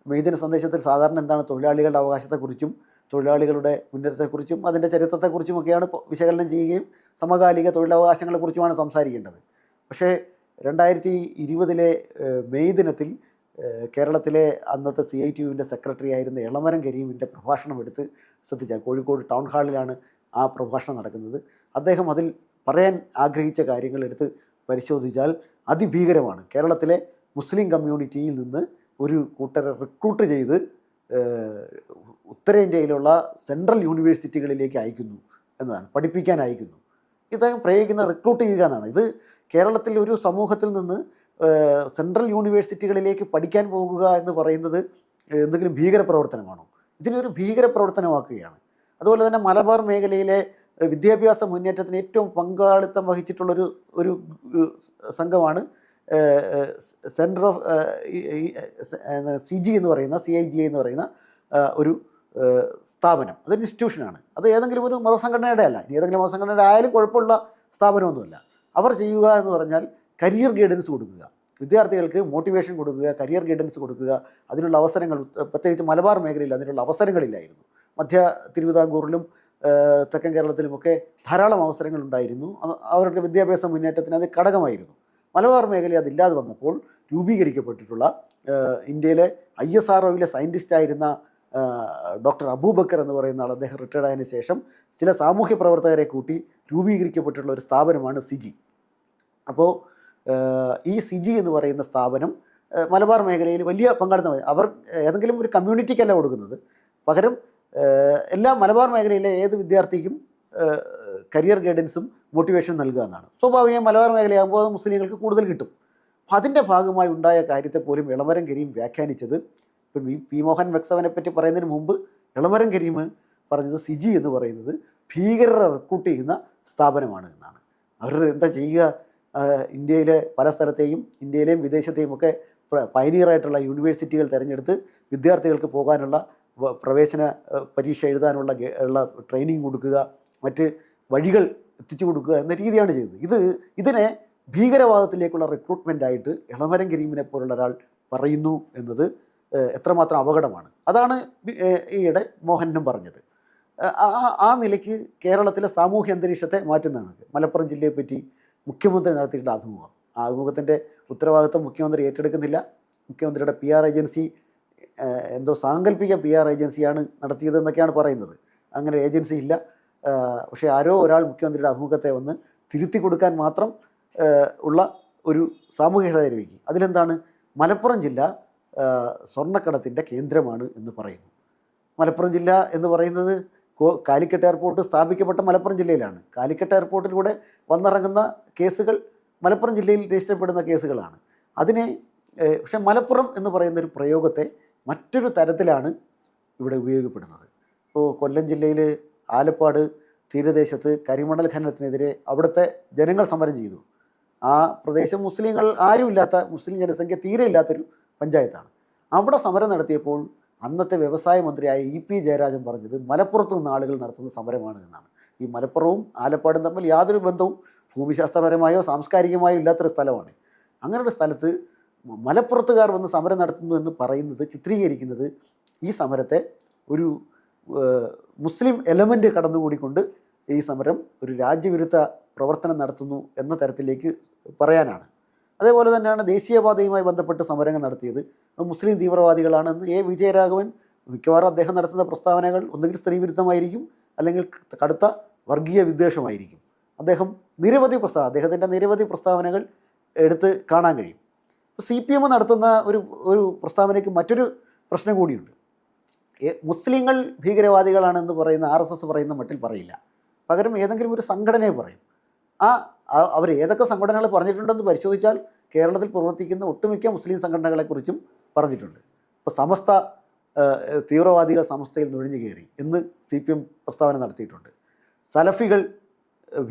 മെയ് ദിന സന്ദേശത്തിൽ സാധാരണ എന്താണ്, തൊഴിലാളികളുടെ അവകാശത്തെക്കുറിച്ചും തൊഴിലാളികളുടെ മുന്നേറ്റത്തെക്കുറിച്ചും അതിൻ്റെ ചരിത്രത്തെക്കുറിച്ചുമൊക്കെയാണ് വിശകലനം ചെയ്യുകയും സമകാലിക തൊഴിലവകാശങ്ങളെക്കുറിച്ചുമാണ് സംസാരിക്കേണ്ടത്. പക്ഷേ 2020 മെയ് ദിനത്തിൽ കേരളത്തിലെ അന്നത്തെ CITU-വിൻ്റെ സെക്രട്ടറി ആയിരുന്ന എളമരം കരീമിൻ്റെ പ്രഭാഷണം എടുത്ത് ശ്രദ്ധിച്ചാൽ, കോഴിക്കോട് ടൗൺ ഹാളിലാണ് ആ പ്രഭാഷണം നടക്കുന്നത്. അദ്ദേഹം അതിൽ പറയാൻ ആഗ്രഹിച്ച കാര്യങ്ങൾ എടുത്ത് പരിശോധിച്ചാൽ അതിഭീകരമാണ്. കേരളത്തിലെ മുസ്ലിം കമ്മ്യൂണിറ്റിയിൽ നിന്ന് ഒരു കൂട്ടരെ റിക്രൂട്ട് ചെയ്ത് ഉത്തരേന്ത്യയിലുള്ള സെൻട്രൽ യൂണിവേഴ്സിറ്റികളിലേക്ക് അയക്കുന്നു എന്നതാണ്, പഠിപ്പിക്കാൻ അയക്കുന്നു. ഇദ്ദേഹം പ്രയോഗിക്കുന്ന റിക്രൂട്ട് ചെയ്യുക എന്നാണ്. ഇത് കേരളത്തിൽ ഒരു സമൂഹത്തിൽ നിന്ന് സെൻട്രൽ യൂണിവേഴ്സിറ്റികളിലേക്ക് പഠിക്കാൻ പോകുക എന്ന് പറയുന്നത് എന്തെങ്കിലും ഭീകരപ്രവർത്തനമാണോ? ഇതിനൊരു ഭീകരപ്രവർത്തനമാക്കുകയാണ്. അതുപോലെ തന്നെ മലബാർ മേഖലയിലെ വിദ്യാഭ്യാസ മുന്നേറ്റത്തിന് ഏറ്റവും പങ്കാളിത്തം വഹിച്ചിട്ടുള്ളൊരു സംഘമാണ് സെൻറ്റർ ഓഫ് CIGI എന്ന് പറയുന്ന ഒരു സ്ഥാപനം. അതൊരു ഇൻസ്റ്റിറ്റ്യൂഷനാണ്. അത് ഏതെങ്കിലും ഒരു മതസംഘടനയുടെ അല്ല, ഇനി ഏതെങ്കിലും മതസംഘടനയുടെ ആയാലും കുഴപ്പമുള്ള സ്ഥാപനമൊന്നുമല്ല. അവർ ചെയ്യുക എന്ന് പറഞ്ഞാൽ കരിയർ ഗൈഡൻസ് കൊടുക്കുക, വിദ്യാർത്ഥികൾക്ക് മോട്ടിവേഷൻ കൊടുക്കുക, കരിയർ ഗൈഡൻസ് കൊടുക്കുക. അതിനുള്ള അവസരങ്ങൾ, പ്രത്യേകിച്ച് മലബാർ മേഖലയിൽ അതിനുള്ള അവസരങ്ങളില്ലായിരുന്നു. മധ്യ തിരുവിതാംകൂറിലും തെക്കൻ കേരളത്തിലുമൊക്കെ ധാരാളം അവസരങ്ങൾ ഉണ്ടായിരുന്നു. അവരുടെ വിദ്യാഭ്യാസ മുന്നേറ്റത്തിന് അത് ഘടകമായിരുന്നു. മലബാർ മേഖലയിൽ അതില്ലാതെ വന്നപ്പോൾ രൂപീകരിക്കപ്പെട്ടിട്ടുള്ള ഇന്ത്യയിലെ ISRO-യിലെ സയൻറ്റിസ്റ്റായിരുന്ന ഡോക്ടർ അബൂബക്കർ എന്ന് പറയുന്ന ആൾ, അദ്ദേഹം റിട്ടയർഡ് ആയതിനു ശേഷം ചില സാമൂഹ്യ പ്രവർത്തകരെ കൂട്ടി രൂപീകരിക്കപ്പെട്ടിട്ടുള്ള ഒരു സ്ഥാപനമാണ് CIGI. അപ്പോൾ ഈ CIGI എന്ന് പറയുന്ന സ്ഥാപനം മലബാർ മേഖലയിൽ വലിയ പങ്കാളിത്തം, അവർ ഏതെങ്കിലും ഒരു കമ്മ്യൂണിറ്റിക്കല്ല കൊടുക്കുന്നത്, പകരം എല്ലാ മലബാർ മേഖലയിലെ ഏത് വിദ്യാർത്ഥിക്കും കരിയർ ഗൈഡൻസും മോട്ടിവേഷൻ നൽകുക എന്നാണ്. സ്വാഭാവികമായും മലബാർ മേഖലയാകുമ്പോൾ മുസ്ലിങ്ങൾക്ക് കൂടുതൽ കിട്ടും. അപ്പം അതിൻ്റെ ഭാഗമായി ഉണ്ടായ കാര്യത്തെ പോലും എളമരം കരീം വ്യാഖ്യാനിച്ചത്, ഇപ്പം P. മോഹൻ MEC7-നെ പറ്റി പറയുന്നതിന് മുമ്പ് എളമരം കരീം പറഞ്ഞത് CIGI എന്ന് പറയുന്നത് ഭീകരരെ റിക്രൂട്ട് ചെയ്യുന്ന സ്ഥാപനമാണ് എന്നാണ്. അവർ എന്താ ചെയ്യുക? ഇന്ത്യയിലെ പല സ്ഥലത്തെയും ഇന്ത്യയിലെയും വിദേശത്തെയും ഒക്കെ പയനീറായിട്ടുള്ള യൂണിവേഴ്സിറ്റികൾ തിരഞ്ഞെടുത്ത് വിദ്യാർത്ഥികൾക്ക് പോകാനുള്ള പ്രവേശന പരീക്ഷ എഴുതാനുള്ള ട്രെയിനിങ് കൊടുക്കുക, മറ്റ് വഴികൾ എത്തിച്ചു കൊടുക്കുക എന്ന രീതിയാണ് ചെയ്തത്. ഇതിനെ ഭീകരവാദത്തിലേക്കുള്ള റിക്രൂട്ട്മെൻറ്റായിട്ട് ഇളമരം കരീമിനെ പോലുള്ള ഒരാൾ പറയുന്നു എന്നത് എത്രമാത്രം അപകടമാണ്. അതാണ് ഈയിടെ മോഹനും പറഞ്ഞത്. ആ നിലയ്ക്ക് കേരളത്തിലെ സാമൂഹ്യ അന്തരീക്ഷത്തെ മാറ്റുന്നതാണ്. മലപ്പുറം ജില്ലയെപ്പറ്റി മുഖ്യമന്ത്രി നടത്തിയിട്ടുള്ള അഭിമുഖം, ആ അഭിമുഖത്തിൻ്റെ ഉത്തരവാദിത്വം മുഖ്യമന്ത്രി ഏറ്റെടുക്കുന്നില്ല. മുഖ്യമന്ത്രിയുടെ PR ഏജൻസി എന്തോ സാങ്കല്പിക PR ഏജൻസിയാണ് നടത്തിയതെന്നൊക്കെയാണ് പറയുന്നത്. അങ്ങനെ ഏജൻസി ഇല്ല. പക്ഷേ ആരോ ഒരാൾ മുഖ്യമന്ത്രിയുടെ അഭിമുഖത്തെ ഒന്ന് തിരുത്തി കൊടുക്കാൻ മാത്രം ഉള്ള ഒരു സാമൂഹ്യ സാഹചര്യം. അതിലെന്താണ്? മലപ്പുറം ജില്ല സ്വർണ്ണക്കടത്തിൻ്റെ കേന്ദ്രമാണ് എന്ന് പറയുന്നു. മലപ്പുറം ജില്ല എന്ന് പറയുന്നത് കാലിക്കറ്റ് എയർപോർട്ട് സ്ഥാപിക്കപ്പെട്ട മലപ്പുറം ജില്ലയിലാണ്. കാലിക്കറ്റ് എയർപോർട്ടിലൂടെ വന്നിറങ്ങുന്ന കേസുകൾ മലപ്പുറം ജില്ലയിൽ രജിസ്റ്റർ ചെയ്യപ്പെടുന്ന കേസുകളാണ്. പക്ഷേ മലപ്പുറം എന്ന് പറയുന്ന ഒരു പ്രയോഗത്തെ മറ്റൊരു തരത്തിലാണ് ഇവിടെ ഉപയോഗപ്പെടുന്നത്. ഇപ്പോൾ കൊല്ലം ജില്ലയിൽ ആലപ്പാട് തീരദേശത്ത് കരിമണൽ ഖനനത്തിനെതിരെ അവിടുത്തെ ജനങ്ങൾ സമരം ചെയ്തു. ആ പ്രദേശം മുസ്ലിങ്ങൾ ആരുമില്ലാത്ത, മുസ്ലിം ജനസംഖ്യ തീരെ ഇല്ലാത്തൊരു പഞ്ചായത്താണ്. അവിടെ സമരം നടത്തിയപ്പോൾ അന്നത്തെ വ്യവസായ മന്ത്രിയായ EP ജയരാജൻ പറഞ്ഞത് മലപ്പുറത്ത് നിന്ന് ആളുകൾ നടത്തുന്ന സമരമാണ് എന്നാണ്. ഈ മലപ്പുറവും ആലപ്പാടും തമ്മിൽ യാതൊരു ബന്ധവും ഭൂമിശാസ്ത്രപരമായോ സാംസ്കാരികമായോ ഇല്ലാത്തൊരു സ്ഥലമാണ്. അങ്ങനെയൊരു സ്ഥലത്ത് മലപ്പുറത്തുകാർ വന്ന് സമരം നടത്തുന്നു എന്ന് പറയുന്നത്, ചിത്രീകരിക്കുന്നത് ഈ സമരത്തെ ഒരു മുസ്ലിം എലമെൻ്റ് കടന്നുകൂടിക്കൊണ്ട് ഈ സമരം ഒരു രാജ്യവിരുദ്ധ പ്രവർത്തനം നടത്തുന്നു എന്ന തരത്തിലേക്ക് പറയാനാണ്. അതേപോലെ തന്നെയാണ് ദേശീയപാതയുമായി ബന്ധപ്പെട്ട് സമരങ്ങൾ നടത്തിയത് മുസ്ലിം തീവ്രവാദികളാണെന്ന് വിജയരാഘവൻ മിക്കവാറും അദ്ദേഹം നടത്തുന്ന പ്രസ്താവനകൾ ഒന്നുകിൽ സ്ത്രീവിരുദ്ധമായിരിക്കും, അല്ലെങ്കിൽ കടുത്ത വർഗീയ വിദ്വേഷമായിരിക്കും. അദ്ദേഹത്തിൻ്റെ നിരവധി പ്രസ്താവനകൾ എടുത്ത് കാണാൻ കഴിയും. CPM നടത്തുന്ന ഒരു പ്രസ്താവനയ്ക്ക് മറ്റൊരു പ്രശ്നം കൂടിയുണ്ട്. മുസ്ലിങ്ങൾ ഭീകരവാദികളാണെന്ന് പറയുന്ന RSS പറയുന്ന മട്ടിൽ പറയില്ല. പകരം ഏതെങ്കിലും ഒരു സംഘടനയെ പറയും. അവർ ഏതൊക്കെ സംഘടനകൾ പറഞ്ഞിട്ടുണ്ടെന്ന് പരിശോധിച്ചാൽ കേരളത്തിൽ പ്രവർത്തിക്കുന്ന ഒട്ടുമിക്ക മുസ്ലിം സംഘടനകളെക്കുറിച്ചും പറഞ്ഞിട്ടുണ്ട്. ഇപ്പോൾ സമസ്ത തീവ്രവാദികൾ സമസ്തയിൽ നുഴഞ്ഞു കയറി എന്ന് CPM പ്രസ്താവന നടത്തിയിട്ടുണ്ട്. സലഫികൾ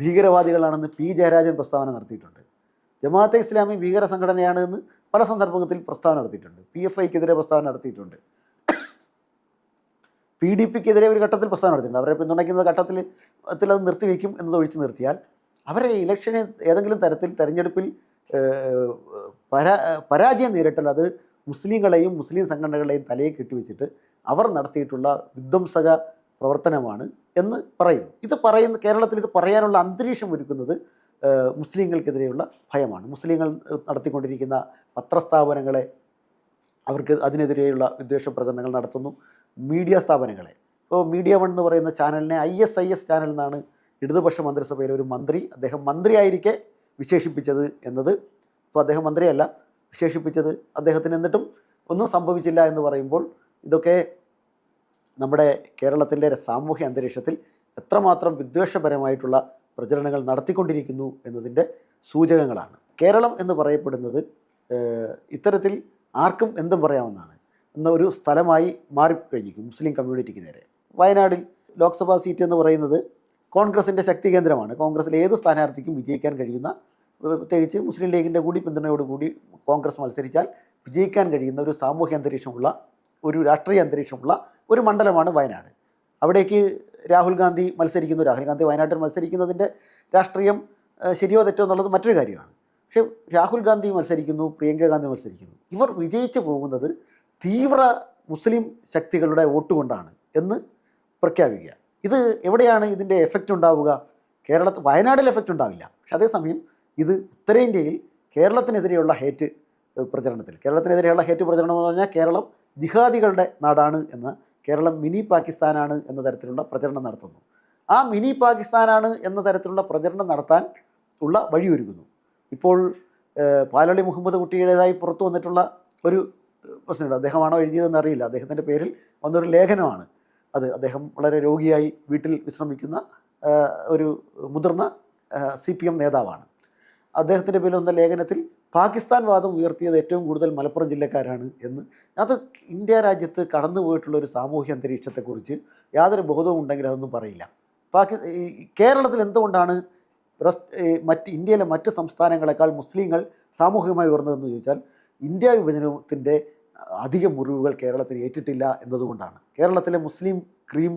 ഭീകരവാദികളാണെന്ന് P ജയരാജൻ പ്രസ്താവന നടത്തിയിട്ടുണ്ട്. ജമാഅത്തെ ഇസ്ലാമി ഭീകര സംഘടനയാണ് എന്ന് പല സന്ദർഭത്തിൽ പ്രസ്താവന നടത്തിയിട്ടുണ്ട്. PFIക്കെതിരെ പ്രസ്താവന നടത്തിയിട്ടുണ്ട്. PDPക്കെതിരെ ഒരു ഘട്ടത്തിൽ പ്രസ്താവന നടത്തിയിട്ടുണ്ട്. അവരെ പിന്തുണയ്ക്കുന്ന ഘട്ടത്തിൽ അത് നിർത്തിവെക്കും എന്നത് ഒഴിച്ചു നിർത്തിയാൽ അവരെ ഇലക്ഷനെ ഏതെങ്കിലും തരത്തിൽ തെരഞ്ഞെടുപ്പിൽ പരാജയം നേരിട്ടാൽ അത് മുസ്ലിങ്ങളെയും മുസ്ലിം സംഘടനകളെയും തലയെ കെട്ടിവെച്ചിട്ട് അവർ നടത്തിയിട്ടുള്ള വിധ്വംസക പ്രവർത്തനമാണ് എന്ന് പറയുന്നു. കേരളത്തിൽ ഇത് പറയാനുള്ള അന്തരീക്ഷം ഒരുക്കുന്നത് മുസ്ലിങ്ങൾക്കെതിരെയുള്ള ഭയമാണ്. മുസ്ലിങ്ങൾ നടത്തിക്കൊണ്ടിരിക്കുന്ന പത്രസ്ഥാപനങ്ങളെ അവർക്ക് അതിനെതിരെയുള്ള വിദ്വേഷ പ്രചരണങ്ങൾ നടത്തുന്നു. മീഡിയ സ്ഥാപനങ്ങളെ, ഇപ്പോൾ മീഡിയ വൺ എന്ന് പറയുന്ന ചാനലിനെ ISIS ചാനൽ എന്നാണ് ഇടതുപക്ഷ മന്ത്രിസഭയിലെ ഒരു മന്ത്രി, അദ്ദേഹം മന്ത്രിയായിരിക്കെ വിശേഷിപ്പിച്ചത് എന്നത്, ഇപ്പോൾ അദ്ദേഹം മന്ത്രിയല്ല, വിശേഷിപ്പിച്ചത് അദ്ദേഹത്തിന്, എന്നിട്ടും ഒന്നും സംഭവിച്ചില്ല എന്ന് പറയുമ്പോൾ ഇതൊക്കെ നമ്മുടെ കേരളത്തിൻ്റെ സാമൂഹ്യ അന്തരീക്ഷത്തിൽ എത്രമാത്രം വിദ്വേഷപരമായിട്ടുള്ള പ്രചരണങ്ങൾ നടത്തിക്കൊണ്ടിരിക്കുന്നു എന്നതിൻ്റെ സൂചകങ്ങളാണ്. കേരളം എന്ന് പറയപ്പെടുന്നത് ഇത്തരത്തിൽ ആർക്കും എന്തും പറയാവുന്നതാണ് എന്ന ഒരു സ്ഥലമായി മാറിക്കഴിഞ്ഞിരിക്കും മുസ്ലിം കമ്മ്യൂണിറ്റിക്ക് നേരെ. വയനാടിൽ ലോക്സഭാ സീറ്റ് എന്ന് പറയുന്നത് കോൺഗ്രസിൻ്റെ ശക്തി കേന്ദ്രമാണ്. കോൺഗ്രസിൽ ഏത് സ്ഥാനാർത്ഥിക്കും വിജയിക്കാൻ കഴിയുന്ന, പ്രത്യേകിച്ച് മുസ്ലിം ലീഗിൻ്റെ കൂടി പിന്തുണയോടുകൂടി കോൺഗ്രസ് മത്സരിച്ചാൽ വിജയിക്കാൻ കഴിയുന്ന ഒരു സാമൂഹ്യ അന്തരീക്ഷമുള്ള, ഒരു രാഷ്ട്രീയ അന്തരീക്ഷമുള്ള ഒരു മണ്ഡലമാണ് വയനാട്. അവിടേക്ക് രാഹുൽ ഗാന്ധി വയനാട്ടിൽ മത്സരിക്കുന്നതിൻ്റെ രാഷ്ട്രീയം ശരിയോ തെറ്റോ എന്നുള്ളത് മറ്റൊരു കാര്യമാണ്. പക്ഷേ രാഹുൽ ഗാന്ധി മത്സരിക്കുന്നു, പ്രിയങ്ക ഗാന്ധി മത്സരിക്കുന്നു, ഇവർ വിജയിച്ചു പോകുന്നത് തീവ്ര മുസ്ലിം ശക്തികളുടെ വോട്ട് കൊണ്ടാണ് എന്ന് പ്രഖ്യാപിക്കുക. ഇത് എവിടെയാണ് ഇതിൻ്റെ എഫക്റ്റ് ഉണ്ടാവുക? വയനാടിൽ എഫക്റ്റ് ഉണ്ടാവില്ല. പക്ഷെ അതേസമയം ഇത് ഉത്തരേന്ത്യയിൽ കേരളത്തിനെതിരെയുള്ള ഹേറ്റ് പ്രചരണം എന്ന് പറഞ്ഞാൽ കേരളം ജിഹാദികളുടെ നാടാണ് എന്ന, കേരളം മിനി പാകിസ്ഥാനാണ് എന്ന തരത്തിലുള്ള പ്രചരണം നടത്തുന്നു. ആ മിനി പാകിസ്ഥാനാണ് എന്ന തരത്തിലുള്ള പ്രചരണം നടത്താൻ ഉള്ള വഴിയൊരുക്കുന്നു. ഇപ്പോൾ പാലളി മുഹമ്മദ് കുട്ടിയുടേതായി പുറത്തു വന്നിട്ടുള്ള ഒരു പ്രശ്നമുണ്ട്. അദ്ദേഹമാണോ എഴുതിയതെന്ന് അറിയില്ല. അദ്ദേഹത്തിൻ്റെ പേരിൽ വന്നൊരു ലേഖനമാണ് അത്. അദ്ദേഹം വളരെ രോഗിയായി വീട്ടിൽ വിശ്രമിക്കുന്ന ഒരു മുതിർന്ന CPM നേതാവാണ്. അദ്ദേഹത്തിൻ്റെ പേരിൽ വന്ന ലേഖനത്തിൽ പാകിസ്ഥാൻ വാദം ഉയർത്തിയത് ഏറ്റവും കൂടുതൽ മലപ്പുറം ജില്ലക്കാരാണ് എന്ന്. അത് ഇന്ത്യ രാജ്യത്ത് കടന്നുപോയിട്ടുള്ള ഒരു സാമൂഹ്യ അന്തരീക്ഷത്തെക്കുറിച്ച് യാതൊരു ബോധവും ഉണ്ടെങ്കിൽ അതൊന്നും പറയില്ല. കേരളത്തിൽ എന്തുകൊണ്ടാണ് ഇന്ത്യയിലെ മറ്റ് സംസ്ഥാനങ്ങളെക്കാൾ മുസ്ലിങ്ങൾ സാമൂഹികമായി ഉയർന്നതെന്ന് ചോദിച്ചാൽ ഇന്ത്യ വിഭജനത്തിൻ്റെ അധിക മുറിവുകൾ കേരളത്തിൽ ഏറ്റിട്ടില്ല എന്നതുകൊണ്ടാണ്. കേരളത്തിലെ മുസ്ലിം ക്രീം